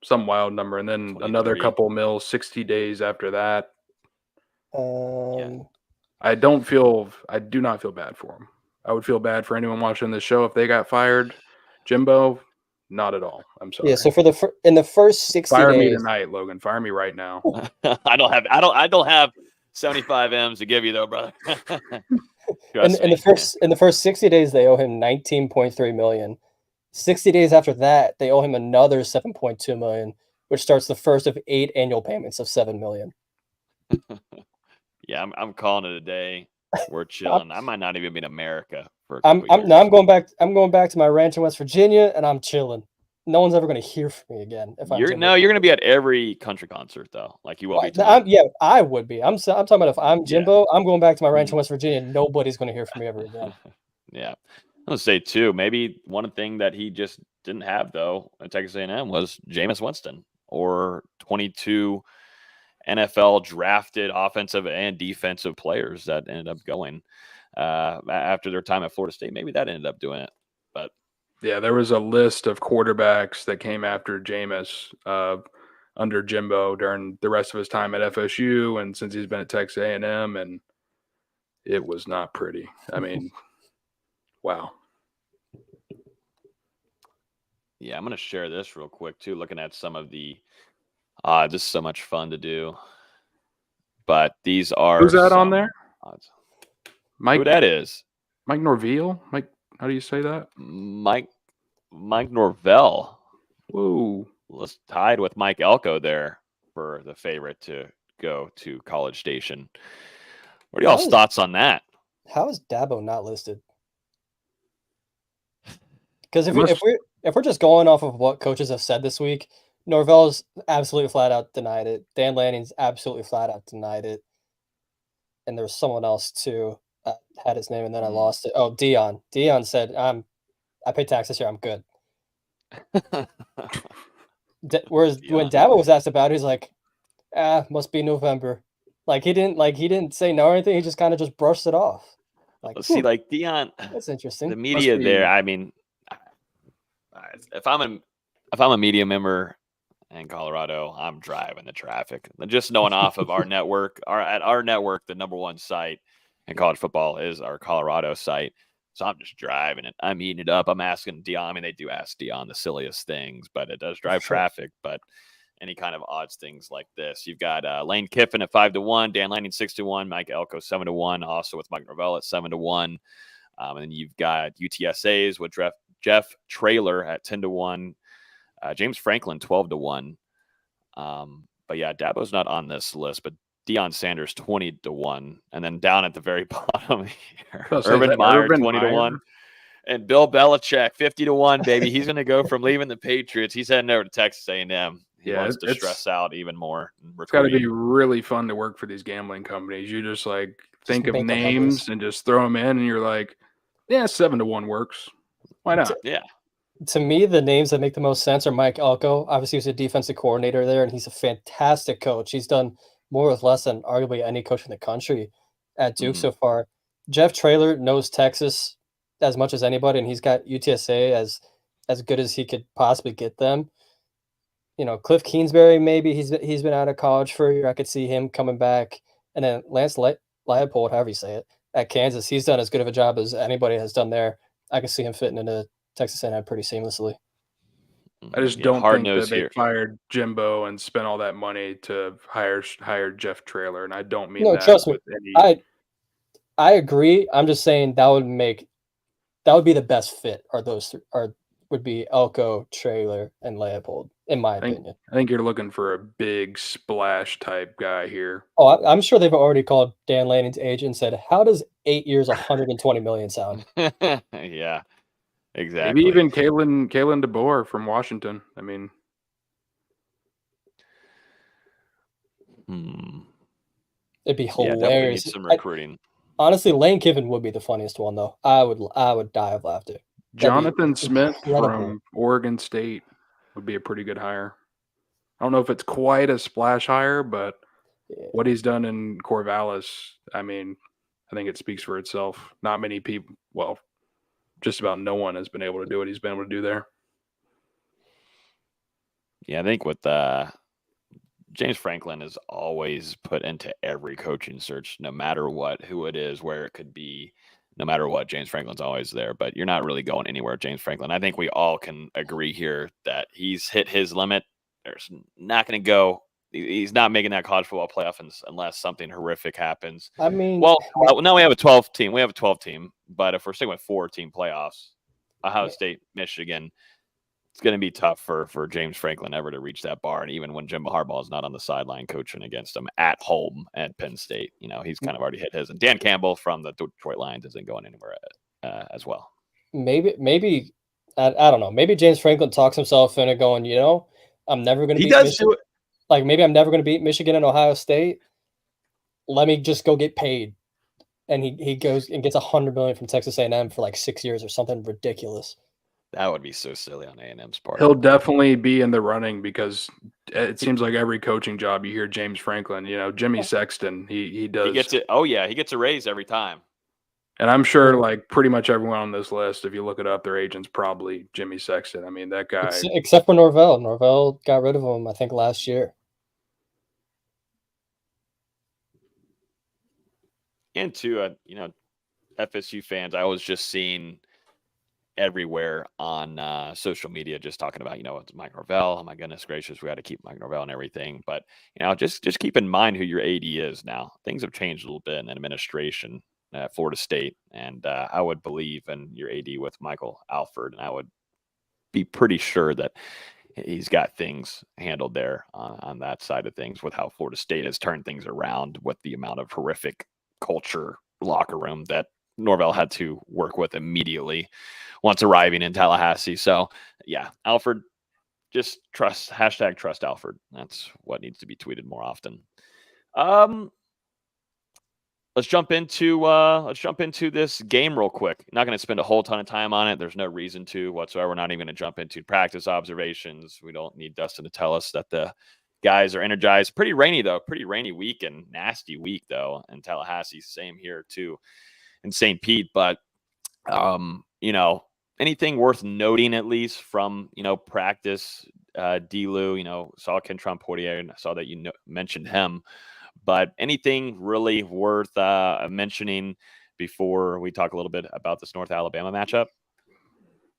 some wild number, and then another 23. couple mil 60 days after that. um I do not feel bad for him. I would feel bad for anyone watching this show if they got fired. Jimbo, not at all. I'm sorry. yeah. So for in the first 60 Fire me days, tonight, Logan. Fire me right now. I don't have 75 M's to give you though, brother. in the first 60 days, they owe him 19.3 million. 60 days after that, they owe him another 7.2 million, which starts the first of 8 annual payments of 7 million. Yeah, I'm calling it a day. We're chilling. I might not even be in America for a I'm couple years. I'm going back. I'm going back to my ranch in West Virginia, and I'm chilling. No one's ever going to hear from me again. If You're going to be at every country concert though, like you will be tonight. yeah, I would be. I'm talking about if I'm Jimbo, I'm going back to my ranch in Mhm. West Virginia. Nobody's going to hear from me ever again. Yeah, I'm gonna say too. Maybe one thing that he just didn't have though at Texas A&M was Jameis Winston or 22 NFL drafted offensive and defensive players that ended up going after their time at Florida State. Maybe that ended up doing it, but. Yeah, there was a list of quarterbacks that came after Jameis under Jimbo during the rest of his time at FSU, and since he's been at Texas A&M, and it was not pretty. I mean, wow. Yeah, I'm going to share this real quick too, looking at some of the this is so much fun to do. But these are Who's that on there? Odds. Mike, who that is? Mike Norvell? Mike, how do you say that? Mike Norvell. Whoa. Let's tied with Mike Elko there for the favorite to go to College Station. What are y'all's thoughts on that? How is Dabo not listed? Because if we're just going off of what coaches have said this week, Norvell's absolutely flat out denied it. Dan Lanning's absolutely flat out denied it. And there was someone else too. I had his name and then I lost it. Oh, Dion. Dion said, I pay taxes here. I'm good. Whereas when Dabo was asked about it, he's like, must be November. Like he didn't say no or anything. He just kind of just brushed it off. Like, see, like Dion, that's interesting. The media there. I mean, if I'm a media member in Colorado, I'm driving the traffic. Just knowing off of our network, our network, the number one site in college football is our Colorado site. So I'm just driving it. I'm eating it up. I'm asking Dion. I mean, they do ask Dion the silliest things, but it does drive traffic. But any kind of odds things like this, you've got Lane Kiffin at 5-1, Dan Lanning 6-1, Mike Elko 7-1, also with Mike Norvell at 7-1, and then you've got UTSA's with Jeff Traylor at 10-1, James Franklin 12-1. But yeah, Dabo's not on this list, but Deion Sanders 20-1, and then down at the very bottom here, Urban Meyer 20-1, and Bill Belichick 50-1. Baby, he's going to go from leaving the Patriots. He's heading over to Texas A&M. He wants to stress out even more. It's got to be really fun to work for these gambling companies. You just think of names and just throw them in, and you're like, yeah, 7-1 works. Why not? Yeah. To me, the names that make the most sense are Mike Elko. Obviously, he's a defensive coordinator there, and he's a fantastic coach. He's done more with less than arguably any coach in the country at Duke so far. Jeff Traylor knows Texas as much as anybody, and he's got UTSA as good as he could possibly get them. You know, Cliff Kingsbury, maybe he's been out of college for a year. I could see him coming back. And then Lance Leipold, however you say it, at Kansas, he's done as good of a job as anybody has done there. I can see him fitting into Texas A&M pretty seamlessly. I just don't think that they fired Jimbo and spent all that money to hire Jeff Traylor, and I don't mean that. Trust me, I agree. I'm just saying that would be the best fit. Would be Elko, Traylor, and Leipold, in my opinion. I think you're looking for a big splash type guy here. Oh, I'm sure they've already called Dan Lanning's agent and said, "How does 8 years, 120 million sound?" Yeah, exactly. Maybe even Kalen DeBoer from Washington. I mean, it'd be hilarious. Definitely need some recruiting. Honestly, Lane Kiffin would be the funniest one though. I would die of laughter. Jonathan Smith incredible. from Oregon State would be a pretty good hire. I don't know if it's quite a splash hire, but what he's done in Corvallis, I mean, I think it speaks for itself. Not many people, well, just about no one has been able to do what he's been able to do there. Yeah, I think with James Franklin is always put into every coaching search, no matter what, who it is, where it could be, no matter what. James Franklin's always there, but you're not really going anywhere, James Franklin. I think we all can agree here that he's hit his limit. There's not going to go. He's not making that college football playoff unless something horrific happens. I mean, well, now we have a 12 team. We have a 12 team, but if we're sticking with 4-team playoffs, Ohio State, Michigan, it's going to be tough for James Franklin ever to reach that bar. And even when Jim Harbaugh is not on the sideline coaching against him at home at Penn State, he's kind of already hit his. And Dan Campbell from the Detroit Lions isn't going anywhere as well. Maybe I don't know. Maybe James Franklin talks himself into going, I'm never going to beat Michigan. Like, maybe I'm never going to beat Michigan and Ohio State. Let me just go get paid. And he goes and gets $100 million from Texas A&M for like 6 years or something ridiculous. That would be so silly on A&M's part. He'll definitely be in the running because it seems like every coaching job you hear James Franklin, Jimmy Sexton, he does. He gets it. Oh yeah, he gets a raise every time. And I'm sure like pretty much everyone on this list, if you look it up, their agent's probably Jimmy Sexton. I mean, that guy. Except for Norvell. Norvell got rid of him, I think, last year. And to FSU fans, I was just seeing everywhere on social media just talking about, it's Mike Norvell. Oh my goodness gracious, we got to keep Mike Norvell and everything. But just keep in mind who your AD is now. Things have changed a little bit in administration at Florida State, and I would believe in your AD with Michael Alford, and I would be pretty sure that he's got things handled there on that side of things with how Florida State has turned things around with the amount of horrific culture locker room that Norvell had to work with immediately once arriving in Tallahassee. So yeah, Alford, just trust Alford. That's what needs to be tweeted more often. Let's jump into this game real quick. Not going to spend a whole ton of time on it. There's no reason to whatsoever. We're not even going to jump into practice observations. We don't need Dustin to tell us that the guys are energized. Pretty rainy though. Pretty rainy week and nasty week though in Tallahassee. Same here too in St. Pete. But anything worth noting at least from practice? D-Lou, saw Kentron Poitier and I saw that you mentioned him. But anything really worth mentioning before we talk a little bit about this North Alabama matchup?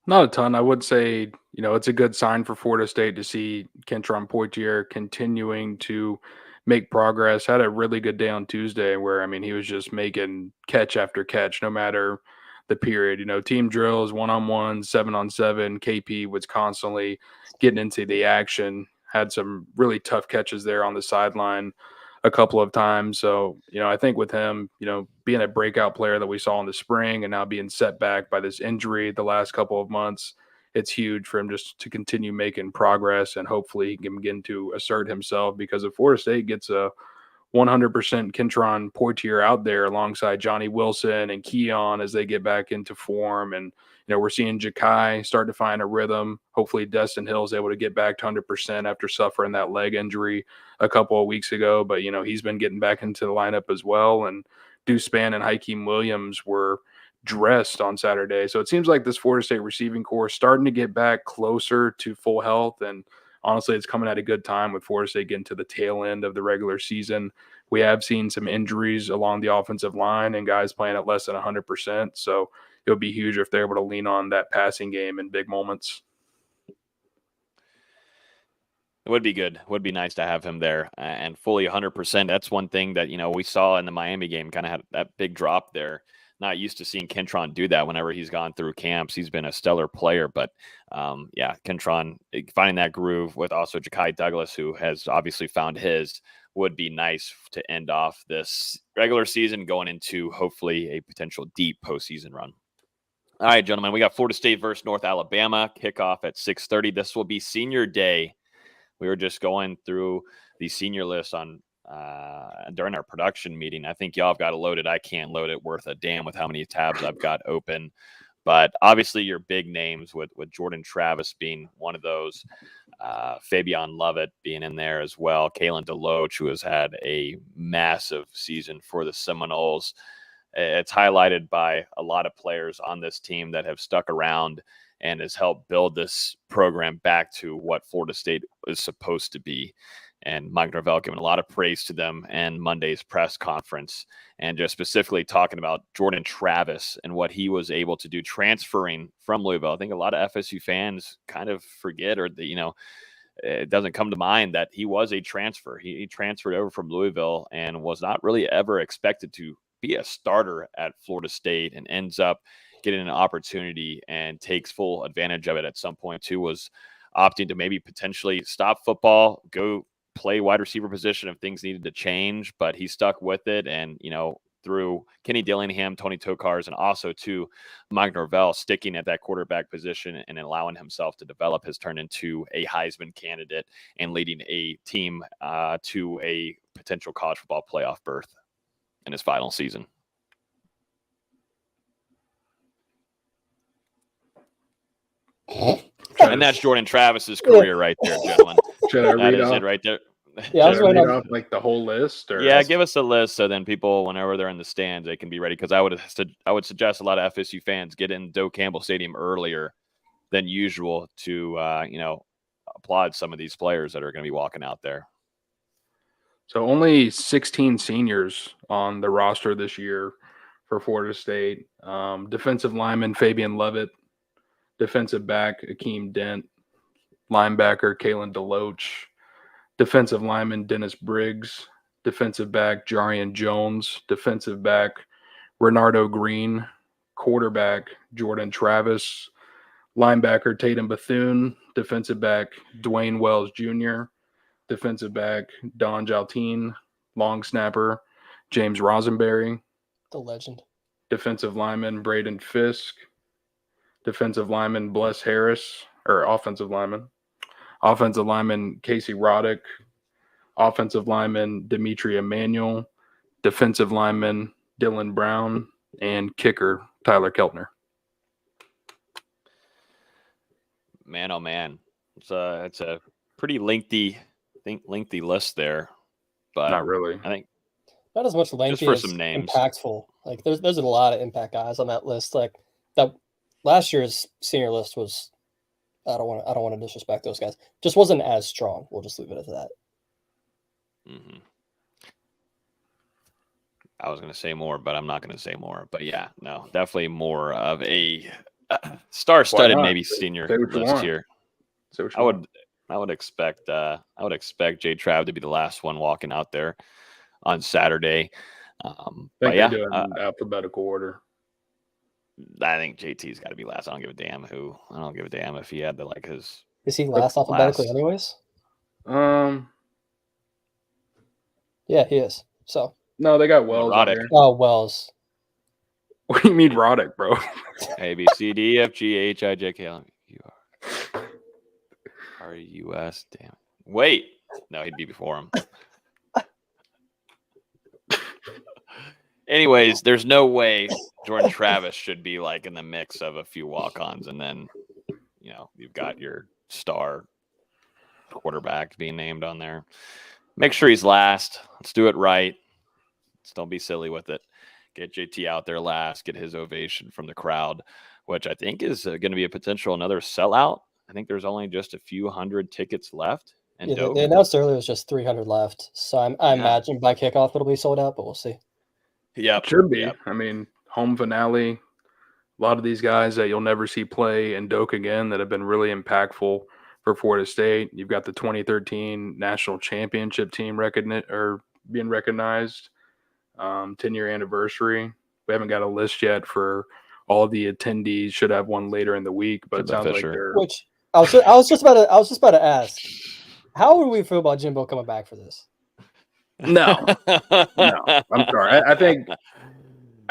Not a ton. I would say, it's a good sign for Florida State to see Kentron Poitier continuing to make progress. Had a really good day on Tuesday where, he was just making catch after catch, no matter the period. Team drills, 1-on-1, 7-on-7. KP was constantly getting into the action. Had some really tough catches there on the sideline a couple of times. So, I think with him, being a breakout player that we saw in the spring and now being set back by this injury the last couple of months, it's huge for him just to continue making progress, and hopefully he can begin to assert himself, because if Florida State gets a 100% Kentron Poitier out there alongside Johnny Wilson and Keon as they get back into form, and we're seeing Ja'Kai start to find a rhythm. Hopefully Dustin Hill is able to get back to 100% after suffering that leg injury a couple of weeks ago. But, he's been getting back into the lineup as well. And Deuce Spann and Hakeem Williams were dressed on Saturday. So it seems like this Florida State receiving corps is starting to get back closer to full health. And honestly, it's coming at a good time with Florida State getting to the tail end of the regular season. We have seen some injuries along the offensive line and guys playing at less than 100%. So it'll be huge if they're able to lean on that passing game in big moments. It would be good. It would be nice to have him there and fully 100%. That's one thing that, we saw in the Miami game, kind of had that big drop there. Not used to seeing Kentron do that whenever he's gone through camps. He's been a stellar player, but Kentron finding that groove with also Ja'Kai Douglas, who has obviously found his, would be nice to end off this regular season going into hopefully a potential deep postseason run. All right, gentlemen, we got Florida State versus North Alabama, kickoff at 6:30. This will be senior day. We were just going through the senior list on during our production meeting. I think y'all have got it loaded. I can't load it worth a damn with how many tabs I've got open. But obviously your big names with Jordan Travis being one of those, Fabian Lovett being in there as well, Kalen DeLoach, who has had a massive season for the Seminoles. It's highlighted by a lot of players on this team that have stuck around and has helped build this program back to what Florida State is supposed to be. And Mike Norvell giving a lot of praise to them and Monday's press conference, and just specifically talking about Jordan Travis and what he was able to do transferring from Louisville. I think a lot of FSU fans kind of forget, or it doesn't come to mind that he was a transfer. He transferred over from Louisville and was not really ever expected to be a starter at Florida State, and ends up getting an opportunity and takes full advantage of it at some point too, was opting to maybe potentially stop football, go play wide receiver position if things needed to change, but he stuck with it. And, through Kenny Dillingham, Tony Tokars, and also to Mike Norvell sticking at that quarterback position and allowing himself to develop, has turned into a Heisman candidate and leading a team to a potential college football playoff berth in his final season. And that's Jordan Travis's career right there, gentlemen. Should I read That is off? it right there. Yeah, I was Should I waiting read on. off like the whole list? Or Yeah, give us a list so then people, whenever they're in the stands, they can be ready. Because I would suggest a lot of FSU fans get in Doak Campbell Stadium earlier than usual to applaud some of these players that are going to be walking out there. So only 16 seniors on the roster this year for Florida State. Defensive lineman Fabian Lovett, defensive back Akeem Dent, linebacker Kalen DeLoach, defensive lineman Dennis Briggs, defensive back Jarian Jones, defensive back Renardo Green, quarterback Jordan Travis, linebacker Tatum Bethune, defensive back Dwayne Wells Jr., defensive back Don Jaltine, long snapper James Rosenberry, The legend. defensive lineman Braden Fisk, defensive lineman Bless Harris, or offensive lineman Casey Roddick, offensive lineman Dimitri Emanuel, defensive lineman Dylan Brown, and kicker Tyler Keltner. Man, oh man, it's a pretty lengthy list there, but Not really. I think Not as much lengthy for as some names. impactful. Like there's a lot of impact guys on that list. Like that last year's senior list was, I don't want to disrespect those guys. Just wasn't as strong. We'll just leave it at that. Mm-hmm. I was going to say more, but I'm not going to say more. But yeah, no, definitely more of a star-studded maybe senior list here. I would expect Jay Trav to be the last one walking out there on Saturday. But yeah, do it in alphabetical order. I think JT's got to be last. I don't give a damn who. I don't give a damn if he had to like his. Is he last alphabetically anyways? Yeah, he is. So no, they got Wells on there. Oh, Wells. What do you mean Roddick, bro? A B C D F G H I J K L M U R U S. Damn it! Wait, no, he'd be before him. Anyways, there's no way Jordan Travis should be like in the mix of a few walk-ons, and then you've got your star quarterback being named on there. Make sure he's last. Let's do it right. Let's don't be silly with it. Get JT out there last. Get his ovation from the crowd, which I think is going to be a potential another sellout. I think there's only just a few hundred tickets left. And they announced earlier it was just 300 left. So I imagine by kickoff it'll be sold out, but we'll see. Yeah, it should be. Yep. I mean, home finale. A lot of these guys that you'll never see play in Doak again that have been really impactful for Florida State. You've got the 2013 national championship team being recognized. 10-year anniversary. We haven't got a list yet for all of the attendees. Should have one later in the week, but it sounds like they're. Which I was just about to ask. How would we feel about Jimbo coming back for this? No. I'm sorry. I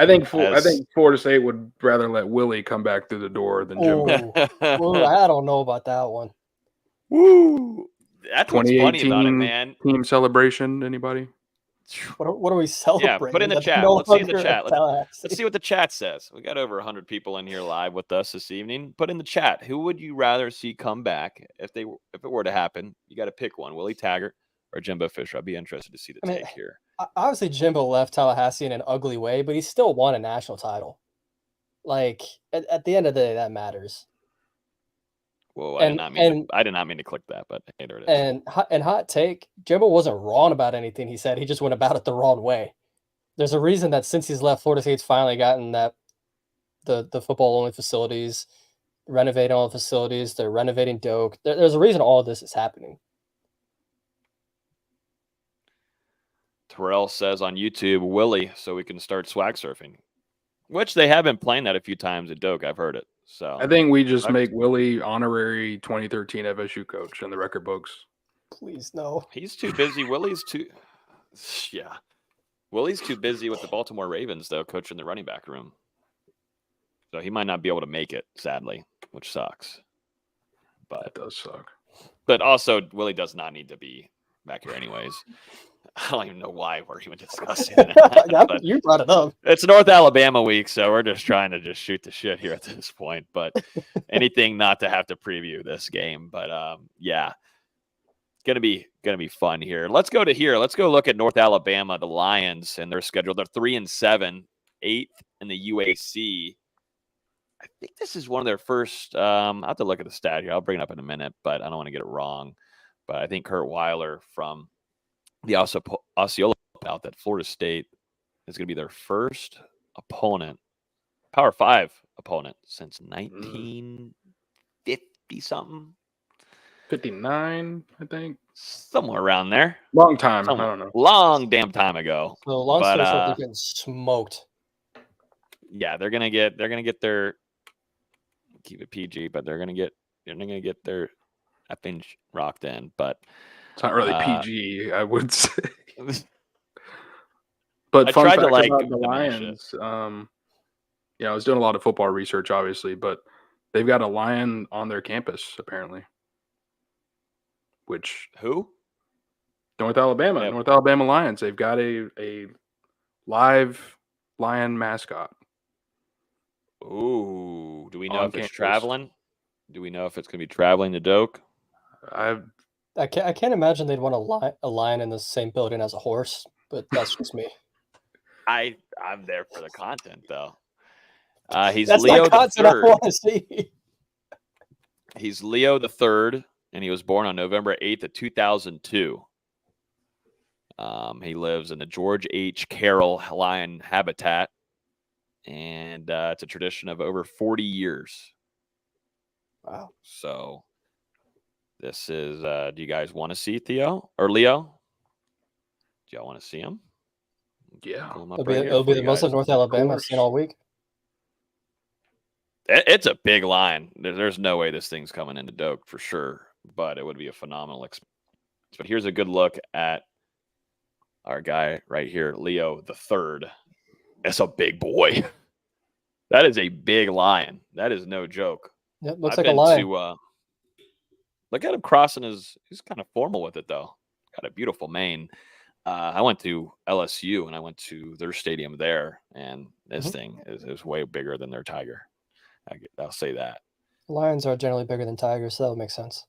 think Florida State would rather let Willie come back through the door than Jimbo. Ooh, I don't know about that one. Woo! That's what's funny about it, man. Team celebration. Anybody? What are we celebrating? Yeah, put in the That they're chat. no Let's see in the longer at chat. Let's Tallahassee? see what the chat says. We got over 100 people in here live with us this evening. Put in the chat. Who would you rather see come back if it were to happen? You got to pick one: Willie Taggart or Jimbo Fisher. I'd be interested to see the take here. Obviously, Jimbo left Tallahassee in an ugly way, but he still won a national title. Like at the end of the day, that matters. Whoa, I did not mean to click that, but hey, there it is. And hot take, Jimbo wasn't wrong about anything he said. He just went about it the wrong way. There's a reason that since he's left, Florida State's finally gotten that the football only facilities, renovating all the facilities. They're renovating Doak. There's a reason all of this is happening. Terrell says on YouTube, Willie, so we can start swag surfing, which they have been playing that a few times at Doak. I've heard it. So I think we just make Willie honorary 2013 FSU coach in the record books. Please, no. He's too busy. Willie's too busy with the Baltimore Ravens, though, coaching the running back room. So he might not be able to make it, sadly, which sucks. But that does suck. But also, Willie does not need to be back here anyways. I don't even know why we're even discussing that. You brought it up. It's North Alabama week, so we're just trying to just shoot the shit here at this point. But anything not to have to preview this game. But yeah, gonna be fun here. Let's go look at North Alabama, the Lions, and their schedule. They're 3-7, 8th in the UAC. I think this is one of their first. I'll have to look at the stat here. I'll bring it up in a minute, but I don't want to get it wrong. But I think Kurt Weiler from the Osceola out that Florida State is going to be their first opponent, Power 5 opponent since 1950 something. 59, I think. Somewhere around there. Long time. I don't know. Long damn time ago. So long story short, they're getting smoked. Yeah, they're gonna get their, keep it PG, but they're gonna get their effing rocked in. But it's not really PG, I would say. But I fun tried fact to about the Lions. I was doing a lot of football research, obviously, but they've got a lion on their campus apparently. Which who? North Alabama. North Alabama Lions. They've got a live lion mascot. Ooh, do we know if it's traveling? Do we know if it's going to be traveling to Doak? I can't imagine they'd want a lion in the same building as a horse, but that's just me. I'm there for the content, though. He's that's Leo the content I want to see. He's Leo the Third, and he was born on November 8th of 2002. He lives in the George H. Carroll lion habitat. And it's a tradition of over 40 years. Wow. So this is, do you guys want to see Theo or Leo? Do y'all want to see him? Yeah. It'll be the most of North Alabama I've seen all week. It's a big line. There's no way this thing's coming into Doak for sure, but it would be a phenomenal experience. But here's a good look at our guy right here, Leo the Third. That's a big boy. That is a big lion. That is no joke. It looks like a lion. Look at him crossing he's kind of formal with it, though. Got a beautiful mane. I went to LSU, and I went to their stadium there, and this thing is way bigger than their tiger. I'll say that. Lions are generally bigger than tigers, so that would make sense.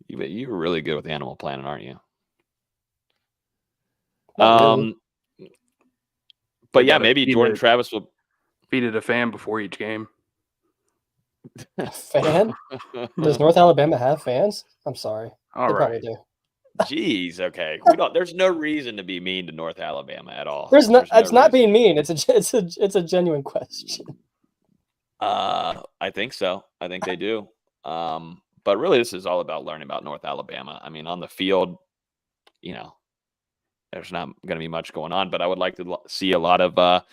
You're really good with Animal Planet, aren't you? Really. But yeah, maybe Jordan Travis will feed it a fan before each game. A fan? Does North Alabama have fans? I'm sorry. All they right. probably do. Jeez, okay. There's no reason to be mean to North Alabama at all. It's not being mean. It's a genuine question. I think so. I think they do. But really, this is all about learning about North Alabama. I mean, on the field, there's not going to be much going on. But I would like to see a lot of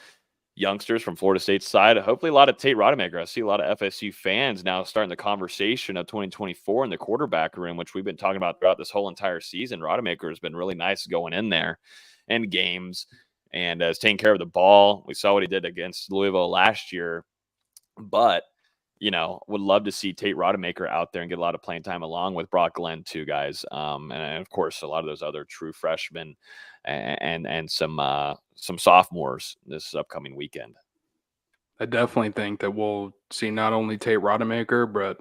youngsters from Florida State's side. Hopefully, a lot of Tate Rodemaker. I see a lot of FSU fans now starting the conversation of 2024 in the quarterback room, which we've been talking about throughout this whole entire season. Rodemaker has been really nice going in there in games and has taken care of the ball. We saw what he did against Louisville last year. But would love to see Tate Rodemaker out there and get a lot of playing time along with Brock Glenn too, guys. And of course, a lot of those other true freshmen and some sophomores this upcoming weekend. I definitely think that we'll see not only Tate Rodemaker, but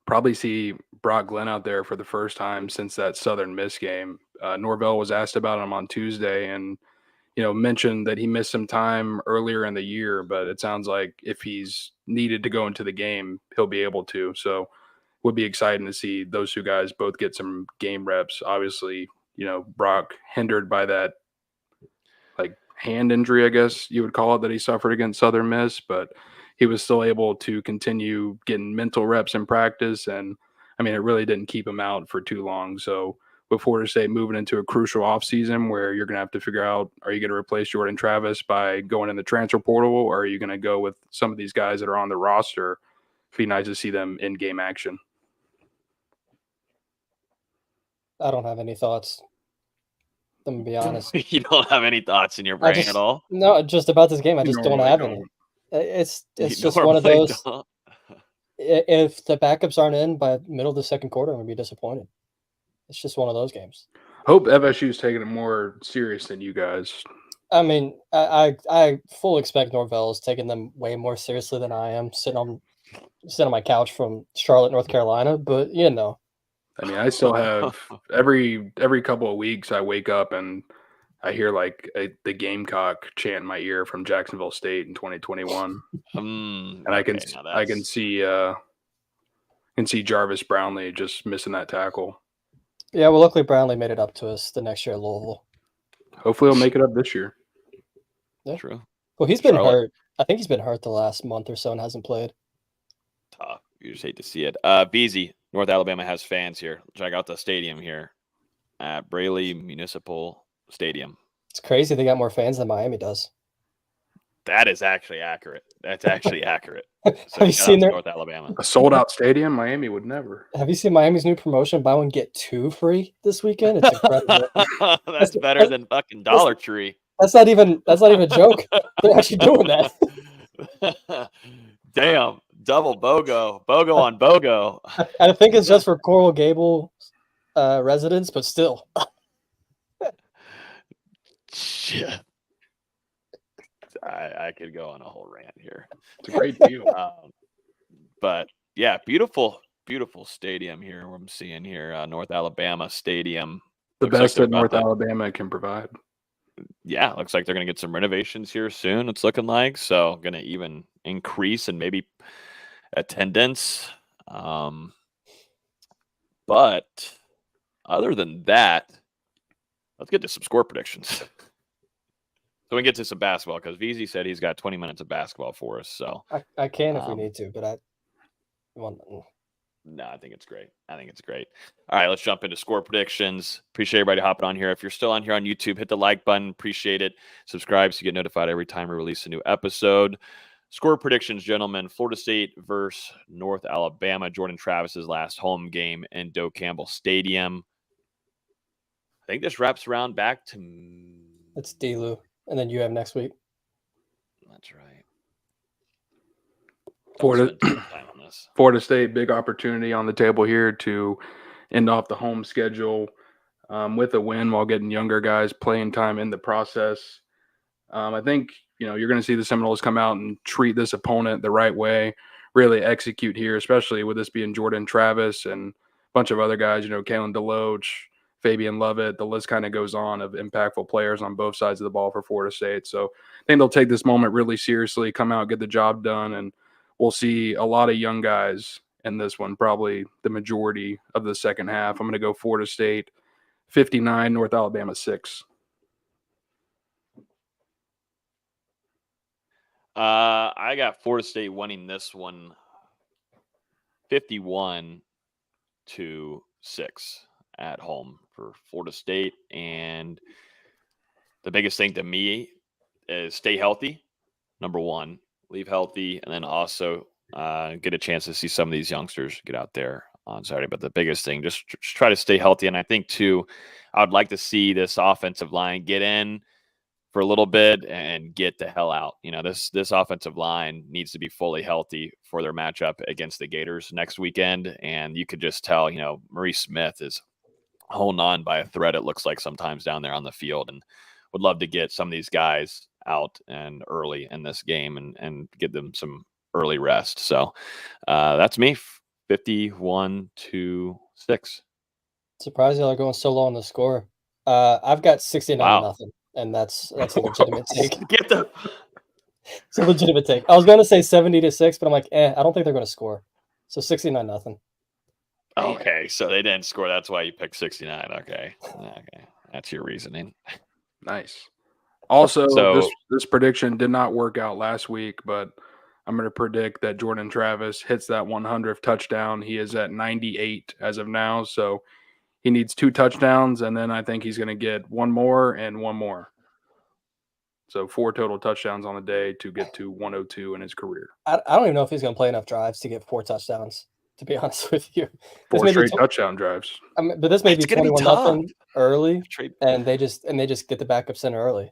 probably see Brock Glenn out there for the first time since that Southern Miss game. Norvell was asked about him on Tuesday and, mentioned that he missed some time earlier in the year, but it sounds like if he's needed to go into the game, he'll be able to. So would be exciting to see those two guys both get some game reps. Obviously, Brock hindered by that hand injury, I guess you would call it, that he suffered against Southern Miss, but he was still able to continue getting mental reps in practice. And I mean, it really didn't keep him out for too long. So with Florida State moving into a crucial offseason where you're going to have to figure out, are you going to replace Jordan Travis by going in the transfer portal, or are you going to go with some of these guys that are on the roster? It'd be nice to see them in game action. I don't have any thoughts. I'm going to be honest. You don't have any thoughts in your brain at all? No, just about this game. I just don't have any. It's just one of those. If the backups aren't in by middle of the second quarter, I'm going to be disappointed. It's just one of those games. Hope FSU's taking it more serious than you guys. I mean, I fully expect Norvell is taking them way more seriously than I am, sitting on my couch from Charlotte, North Carolina. But I mean, I still have every couple of weeks I wake up and I hear the Gamecock chant in my ear from Jacksonville State in 2021, and I can see Jarvis Brownlee just missing that tackle. Yeah, well, luckily Brownlee made it up to us the next year at Louisville. Hopefully, he'll make it up this year. Yeah. True. Well, he's been hurt. I think he's been hurt the last month or so and hasn't played. Tough. You just hate to see it. BZ, North Alabama has fans here. Check out the stadium here at Braley Municipal Stadium. It's crazy. They got more fans than Miami does. That is actually accurate. That's actually accurate. So have you seen North Alabama? A sold-out stadium? Miami would never. Have you seen Miami's new promotion? Buy one, get two free this weekend? It's incredible. That's better than fucking Dollar Tree. That's not even a joke. They're actually doing that. Damn. Double BOGO. BOGO on BOGO. I think it's just for Coral Gable residents, but still. Shit. I could go on a whole rant here. It's a great deal. But yeah, beautiful stadium here. What I'm seeing here, North Alabama Stadium. The best that North Alabama can provide. Yeah, looks like they're going to get some renovations here soon. It's looking like so. Going to even increase and maybe attendance. But other than that, let's get to some score predictions. So we can get to some basketball because VZ said he's got 20 minutes of basketball for us. So I can if we need to, but no, I think it's great. All right, let's jump into score predictions. Appreciate everybody hopping on here. If you're still on here on YouTube, hit the like button. Appreciate it. Subscribe so you get notified every time we release a new episode. Score predictions, gentlemen. Florida State versus North Alabama. Jordan Travis's last home game in Doak Campbell Stadium. I think this wraps around back to... It's D-Lou. And then you have next week. That's right. Florida State, big opportunity on the table here to end off the home schedule with a win while getting younger guys playing time in the process. I think, you're going to see the Seminoles come out and treat this opponent the right way, really execute here, especially with this being Jordan Travis and a bunch of other guys, Kalen DeLoach, Fabian Lovett, the list kind of goes on of impactful players on both sides of the ball for Florida State. So I think they'll take this moment really seriously, come out, get the job done, and we'll see a lot of young guys in this one, probably the majority of the second half. I'm going to go Florida State 59, North Alabama 6. I got Florida State winning this one 51-6 at home for Florida State. And the biggest thing to me is stay healthy, number one, leave healthy, and then also get a chance to see some of these youngsters get out there on Saturday. But the biggest thing, just try to stay healthy. And I think, too, I would like to see this offensive line get in for a little bit and get the hell out. This offensive line needs to be fully healthy for their matchup against the Gators next weekend. And you could just tell, Maurice Smith is holding on by a thread, it looks like sometimes down there on the field, and would love to get some of these guys out and early in this game and give them some early rest. So that's me, 51-6. Surprised y'all are going so low on the score. I've got 69-0, and that's a legitimate take. It's a legitimate take. I was going to say 70-6, but I'm like, I don't think they're going to score. So 69-0. Okay, so they didn't score. That's why you picked 69. Okay, that's your reasoning. Nice. Also, this prediction did not work out last week, but I'm going to predict that Jordan Travis hits that 100th touchdown. He is at 98 as of now, so he needs 2 touchdowns, and then I think he's going to get 1 more and 1 more. So 4 total touchdowns on the day to get to 102 in his career. I don't even know if he's going to play enough drives to get 4 touchdowns, to be honest with you. 4 straight touchdown drives. But this may be 21-0 early, and they just get the backup center early.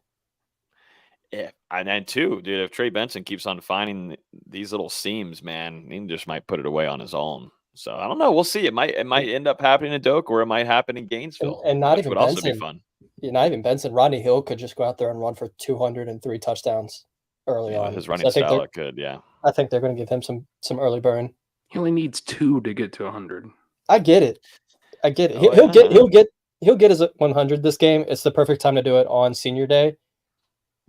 Yeah, and then too, dude, if Trey Benson keeps on finding these little seams, man, he just might put it away on his own. So I don't know. We'll see. It might end up happening in Doak, or it might happen in Gainesville, and not even would Benson. Also be fun. Yeah, not even Benson. Rodney Hill could just go out there and run for 203 touchdowns early on. His running style could, yeah. I think they're going to give him some early burn. He only needs 2 to get to 100. I get it. He'll get his 100 this game. It's the perfect time to do it on senior day.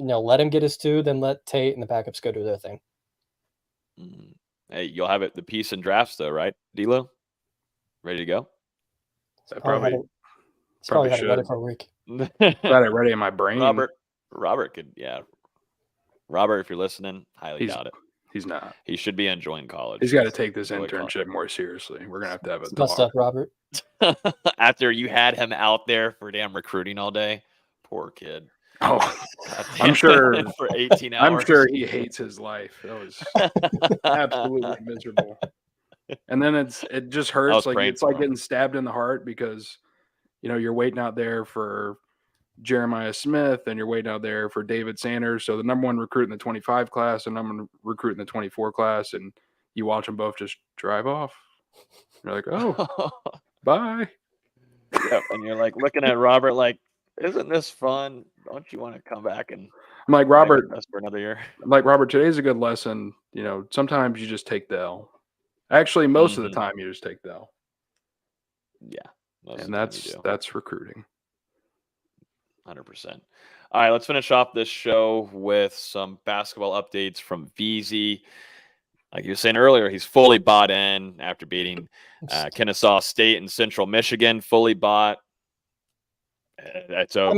Let him get his 2, then let Tate and the backups go do their thing. Hey, you'll have the piece in drafts though, right, D'Lo? Ready to go? Probably had it ready for a week. Got it ready in my brain. Robert could, yeah. Robert, if you're listening, highly doubt it. He's not. He should be enjoying college. He's got to take this internship more seriously. We're gonna have to have a talk. Up, Robert. After you had him out there for damn recruiting all day, poor kid. Oh, I'm sure for 18 hours. I'm sure he hates his life. That was absolutely miserable. And then it just hurts. Like it's like getting stabbed in the heart because you're waiting out there for Jeremiah Smith and you're waiting out there for David Sanders. So the number 1 recruit in the 25 class and number 1 recruit in the 24 class, and you watch them both just drive off. You're like, oh, bye. Yep. And you're like looking at Robert like, isn't this fun? Don't you want to come back and I'm like Robert for another year? I'm like Robert, today's a good lesson. Sometimes you just take the L. Actually, most of the time you just take the L. Yeah. And that's recruiting. 100%. All right, let's finish off this show with some basketball updates from VZ. Like you were saying earlier, he's fully bought in after beating Kennesaw State and Central Michigan. Fully bought. That's over.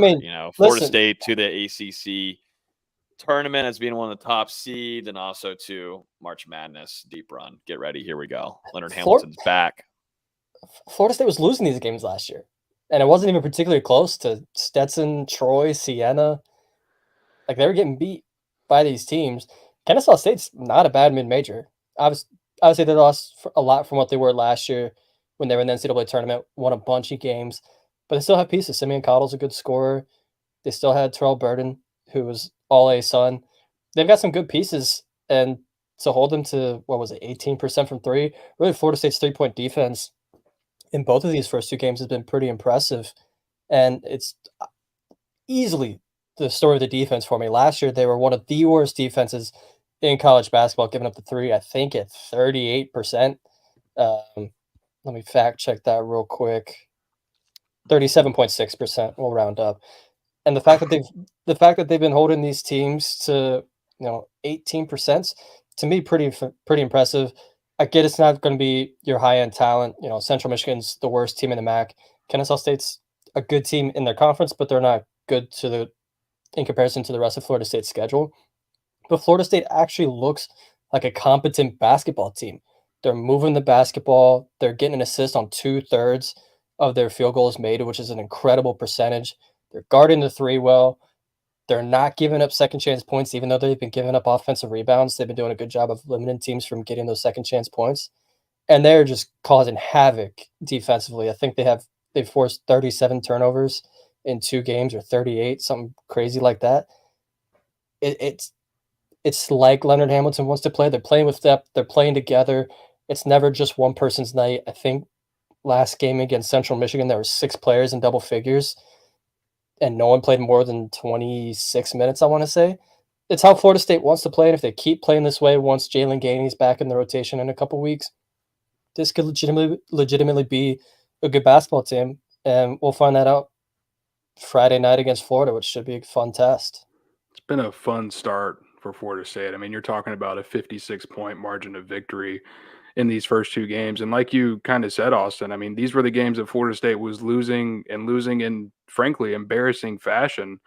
Florida State to the ACC tournament as being one of the top seeds, and also to March Madness deep run. Get ready. Here we go. Leonard Hamilton's back. Florida State was losing these games last year, and it wasn't even particularly close to Stetson, Troy, Siena. Like, they were getting beat by these teams. Kennesaw State's not a bad mid-major. Obviously, they lost a lot from what they were last year when they were in the NCAA tournament, won a bunch of games. But they still have pieces. Simeon Cottle's a good scorer. They still had Terrell Burden, who was all-A son. They've got some good pieces. And to hold them to, 18% from 3, really Florida State's 3-point defense in both of these first 2 games has been pretty impressive. And it's easily the story of the defense for me. Last year, they were one of the worst defenses in college basketball, giving up the 3, I think, at 38%. Let me fact check that real quick. 37.6%. We'll round up. And the fact that they've been holding these teams to 18%, to me, pretty impressive. I get it's not going to be your high-end talent. Central Michigan's the worst team in the MAC. Kennesaw State's a good team in their conference, but they're not good in comparison to the rest of Florida State's schedule. But Florida State actually looks like a competent basketball team. They're moving the basketball. They're getting an assist on 2/3 of their field goals made, which is an incredible percentage. They're guarding the 3 well. They're not giving up second chance points, even though they've been giving up offensive rebounds. They've been doing a good job of limiting teams from getting those second chance points. And they're just causing havoc defensively. I think they've forced 37 turnovers in 2 games, or 38, something crazy like that. it's like Leonard Hamilton wants to play. They're playing with depth. They're playing together. It's never just one person's night. I think last game against Central Michigan, there were 6 players in double figures, and no one played more than 26 minutes, I want to say. It's how Florida State wants to play, and if they keep playing this way once Jalen Gainey's back in the rotation in a couple weeks, this could legitimately be a good basketball team, and we'll find that out Friday night against Florida, which should be a fun test. It's been a fun start for Florida State. I mean, you're talking about a 56-point margin of victory in these first 2 games. And like you kind of said, Austin, I mean, these were the games that Florida State was losing in, frankly, embarrassing fashion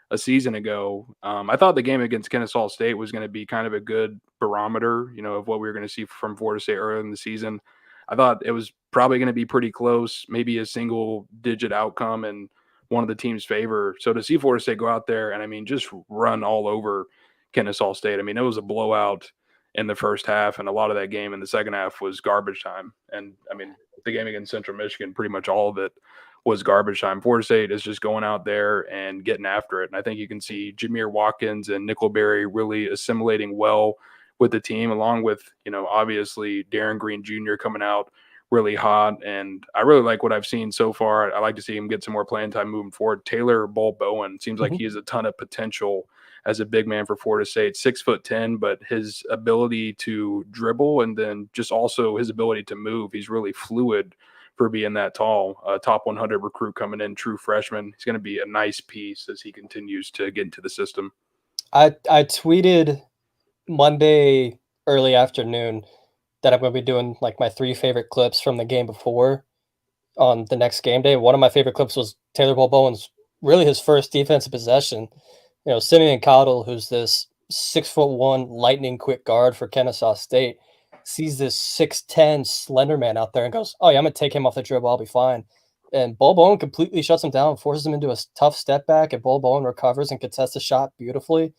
a season ago. I thought the game against Kennesaw State was going to be kind of a good barometer, of what we were going to see from Florida State earlier in the season. I thought it was probably going to be pretty close, maybe a single-digit outcome in one of the team's favor. So to see Florida State go out there and, I mean, just run all over Kennesaw State. I mean, it was a blowout in the first half, and a lot of that game in the second half was garbage time. And I mean, the game against Central Michigan, pretty much all of it was garbage time. Florida State is just going out there and getting after it. And I think you can see Jameer Watkins and Nickelberry really assimilating well with the team, along with, obviously Darren Green Jr. coming out really hot. And I really like what I've seen so far. I like to see him get some more playing time moving forward. Taylor Bowen seems like he has a ton of potential as a big man for Florida State, 6'10", but his ability to dribble and then just also his ability to move. He's really fluid for being that tall. Top 100 recruit coming in, true freshman. He's going to be a nice piece as he continues to get into the system. I tweeted Monday early afternoon that I'm going to be doing like my 3 favorite clips from the game before on the next game day. One of my favorite clips was Taylor Bowen's really his first defensive possession. Simeon Cowdle, who's this 6'1" lightning quick guard for Kennesaw State, sees this 6'10" slender man out there and goes, "Oh yeah, I'm gonna take him off the dribble. I'll be fine." And Bowen completely shuts him down, forces him into a tough step back, and Bowen recovers and contests the shot beautifully.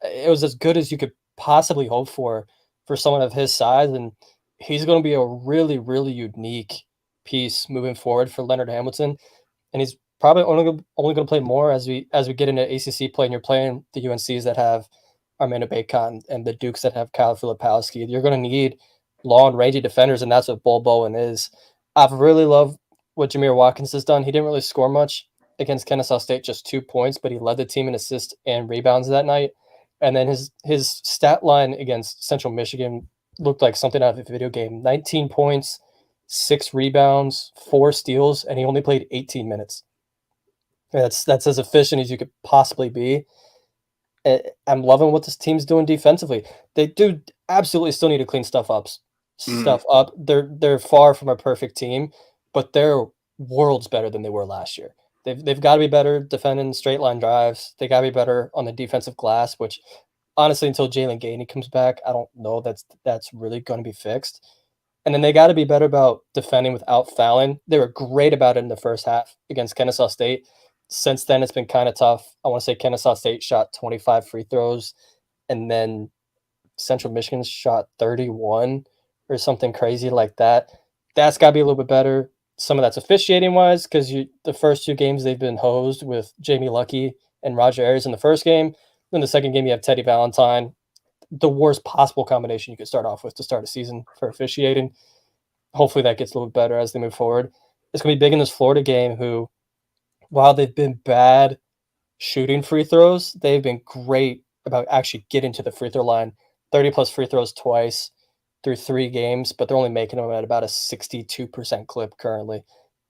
It was as good as you could possibly hope for someone of his size, and he's going to be a really, really unique piece moving forward for Leonard Hamilton. And he's probably only going to play more as we get into ACC play, and you're playing the UNCs that have Armando Bacon and the Dukes that have Kyle Filipowski. You're going to need long, rangy defenders, and that's what Bowen is. I've really loved what Jameer Watkins has done. He didn't really score much against Kennesaw State, just 2 points, but he led the team in assists and rebounds that night. And then his stat line against Central Michigan looked like something out of a video game. 19 points, 6 rebounds, 4 steals, and he only played 18 minutes. That's as efficient as you could possibly be. I'm loving what this team's doing defensively. They do absolutely still need to clean stuff up. They're far from a perfect team, but they're worlds better than they were last year. They've got to be better defending straight line drives. They got to be better on the defensive glass, which honestly, until Jalen Gainey comes back, I don't know that's really going to be fixed. And then they got to be better about defending without fouling. They were great about it in the first half against Kennesaw State. Since then, it's been kind of tough. I want to say Kennesaw State shot 25 free throws, and then Central Michigan shot 31 or something crazy like that. That's got to be a little bit better. Some of that's officiating wise, because the first 2 games they've been hosed with Jamie Lucky and Roger Ayers in the first game. Then the second game you have Teddy Valentine. The worst possible combination you could start off with to start a season for officiating. Hopefully that gets a little bit better as they move forward. It's going to be big in this Florida game, who, while they've been bad shooting free throws, they've been great about actually getting to the free throw line. 30-plus free throws twice through 3 games, but they're only making them at about a 62% clip currently.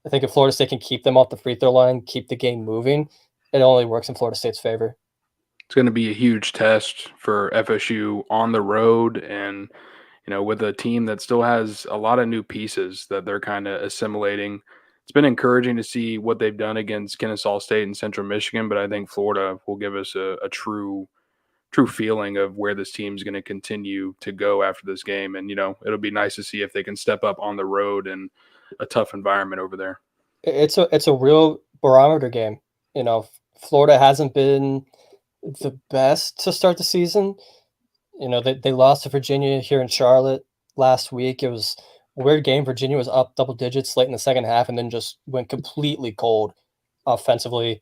I think if Florida State can keep them off the free throw line, keep the game moving, it only works in Florida State's favor. It's going to be a huge test for FSU on the road, and with a team that still has a lot of new pieces that they're kind of assimilating. It's been encouraging to see what they've done against Kennesaw State and Central Michigan, but I think Florida will give us a true feeling of where this team's going to continue to go after this game. And, it'll be nice to see if they can step up on the road in a tough environment over there. It's a real barometer game. Florida hasn't been the best to start the season. They lost to Virginia here in Charlotte last week. It was a weird game. Virginia was up double digits late in the second half and then just went completely cold offensively.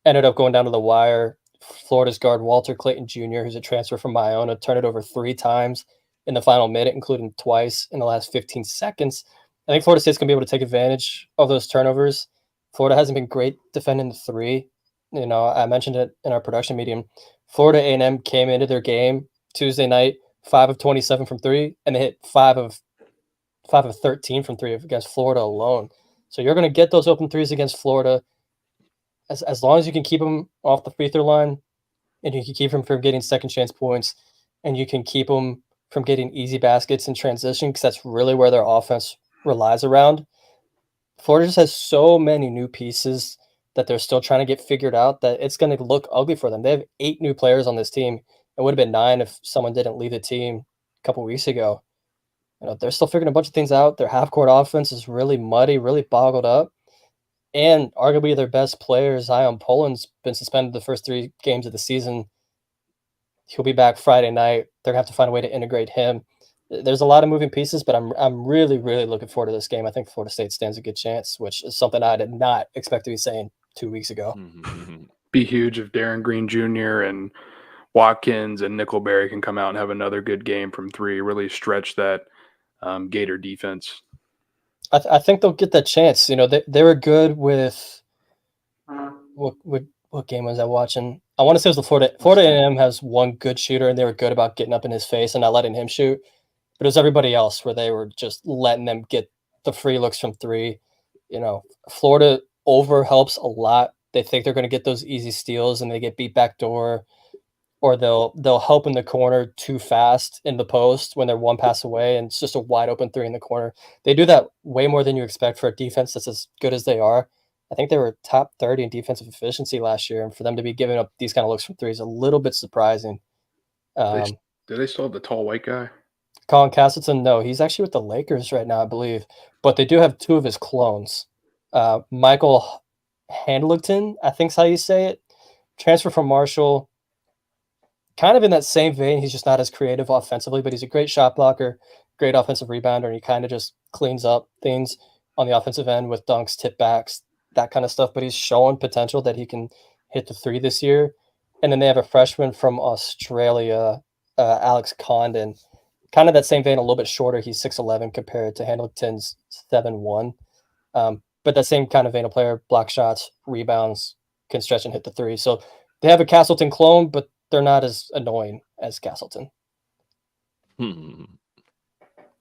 Ended up going down to the wire. Florida's guard Walter Clayton Jr., who's a transfer from Iona, turned it over 3 times in the final minute, including twice in the last 15 seconds. I think Florida State's going to be able to take advantage of those turnovers. Florida hasn't been great defending the 3. You know, I mentioned it in our production medium. Florida A&M came into their game Tuesday night, 5 of 27 from 3, and they hit 5 of 13 from 3 against Florida alone. So you're going to get those open threes against Florida. As long as you can keep them off the free throw line, and you can keep them from getting second chance points, and you can keep them from getting easy baskets in transition, because that's really where their offense relies around. Florida just has so many new pieces that they're still trying to get figured out that it's going to look ugly for them. They have 8 new players on this team. It would have been 9 if someone didn't leave the team a couple weeks ago. You know, they're still figuring a bunch of things out. Their half-court offense is really muddy, really boggled up. And arguably their best player, Zion Poland's been suspended the first 3 games of the season. He'll be back Friday night. They're going to have to find a way to integrate him. There's a lot of moving pieces, but I'm really, really looking forward to this game. I think Florida State stands a good chance, which is something I did not expect to be saying 2 weeks ago. Be huge if Darren Green Jr. and Watkins and Nickelberry can come out and have another good game from 3, really stretch that Gator defense. I think they'll get that chance. You know, they were good with what game was I watching? I want to say it was the Florida A&M has one good shooter, and they were good about getting up in his face and not letting him shoot. But it was everybody else where they were just letting them get the free looks from 3. You know, Florida over helps a lot. They think they're going to get those easy steals, and they get beat back door, or they'll help in the corner too fast in the post when they're one pass away, and it's just a wide open 3 in the corner. They do that way more than you expect for a defense that's as good as they are. I think they were top 30 in defensive efficiency last year, and for them to be giving up these kind of looks from 3 is a little bit surprising. Do they still have the tall white guy? Colin Castleton, no, he's actually with the Lakers right now, I believe. But they do have 2 of his clones. Michael Handlington, I think's how you say it, transfer from Marshall. Kind of in that same vein, he's just not as creative offensively, but he's a great shot blocker, great offensive rebounder, and he kind of just cleans up things on the offensive end with dunks, tip backs, that kind of stuff. But he's showing potential that he can hit the 3 this year. And then they have a freshman from Australia, Alex Condon. Kind of that same vein, a little bit shorter. He's 6'11" compared to Hamilton's 7'1". But that same kind of vein of player, block shots, rebounds, can stretch and hit the 3. So they have a Castleton clone, but they're not as annoying as Castleton.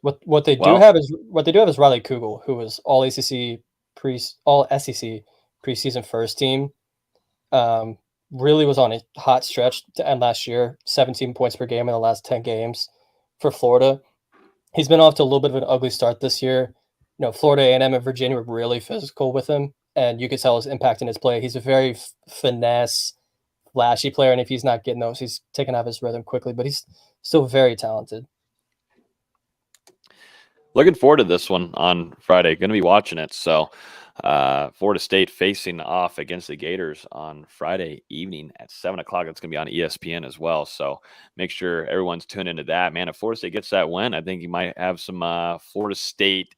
What they do have is Riley Kugel, who was all SEC preseason first team. Really was on a hot stretch to end last year, 17 points per game in the last 10 games for Florida. He's been off to a little bit of an ugly start this year. You know, Florida A&M and Virginia were really physical with him, and you could tell his impact in his play. He's a very finesse, flashy player, and if he's not getting those, he's taking out his rhythm quickly, but he's still very talented. Looking forward to this one on Friday. Going to be watching it. So Florida State facing off against the Gators on Friday evening at 7 o'clock. It's going to be on ESPN as well. So make sure everyone's tuned into that. Man, if Florida State gets that win, I think you might have some Florida State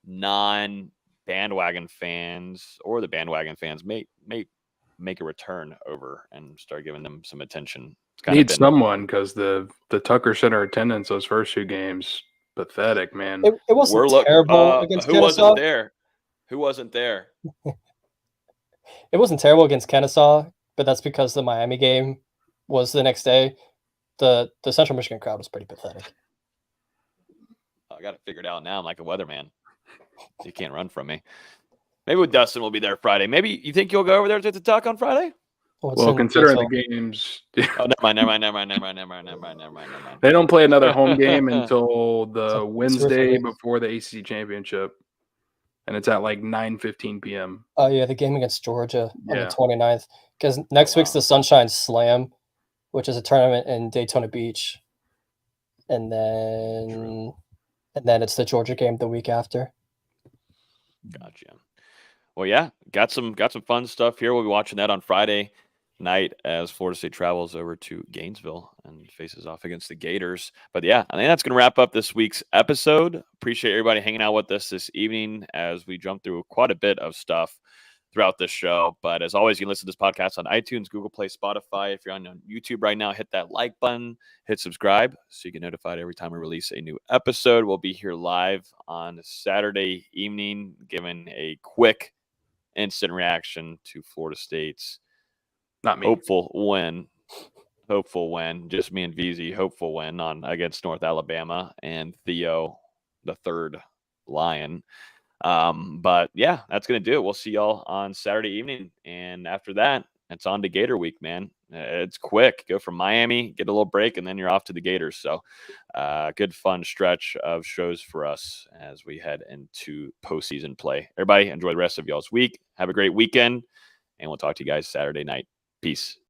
non-bandwagon fans, or the bandwagon fans may make a return over and start giving them some attention. Need someone, because the Tucker Center attendance those first 2 games, pathetic, man. It wasn't terrible against Kennesaw. Who wasn't there? It wasn't terrible against Kennesaw, but that's because the Miami game was the next day. The Central Michigan crowd was pretty pathetic. I got it figured out now. I'm like a weatherman. You can't run from me. Maybe with Dustin will be there Friday. Maybe you think you'll go over there to Tuck on Friday? Well, considering the games. Oh, never mind. They don't play another home game until the Wednesday before the ACC championship, and it's at like 9:15 p.m. Oh, yeah, the game against Georgia on the 29th. Because next week's the Sunshine Slam, which is a tournament in Daytona Beach. And then it's the Georgia game the week after. Gotcha. Well, yeah, got some fun stuff here. We'll be watching that on Friday night as Florida State travels over to Gainesville and faces off against the Gators. But yeah, I think that's going to wrap up this week's episode. Appreciate everybody hanging out with us this evening as we jump through quite a bit of stuff. throughout this show. But as always, you can listen to this podcast on iTunes, Google Play, Spotify. If you're on YouTube right now, hit that like button, hit subscribe so you get notified every time we release a new episode. We'll be here live on Saturday evening, giving a quick instant reaction to Florida State's hopeful win. Just me and VZ, hopeful win against North Alabama and Theo, the third Lion. But yeah, that's going to do it. We'll see y'all on Saturday evening. And after that, it's on to Gator Week, man. It's quick. Go from Miami, get a little break, and then you're off to the Gators. So good, fun stretch of shows for us as we head into postseason play. Everybody, enjoy the rest of y'all's week. Have a great weekend, and we'll talk to you guys Saturday night. Peace.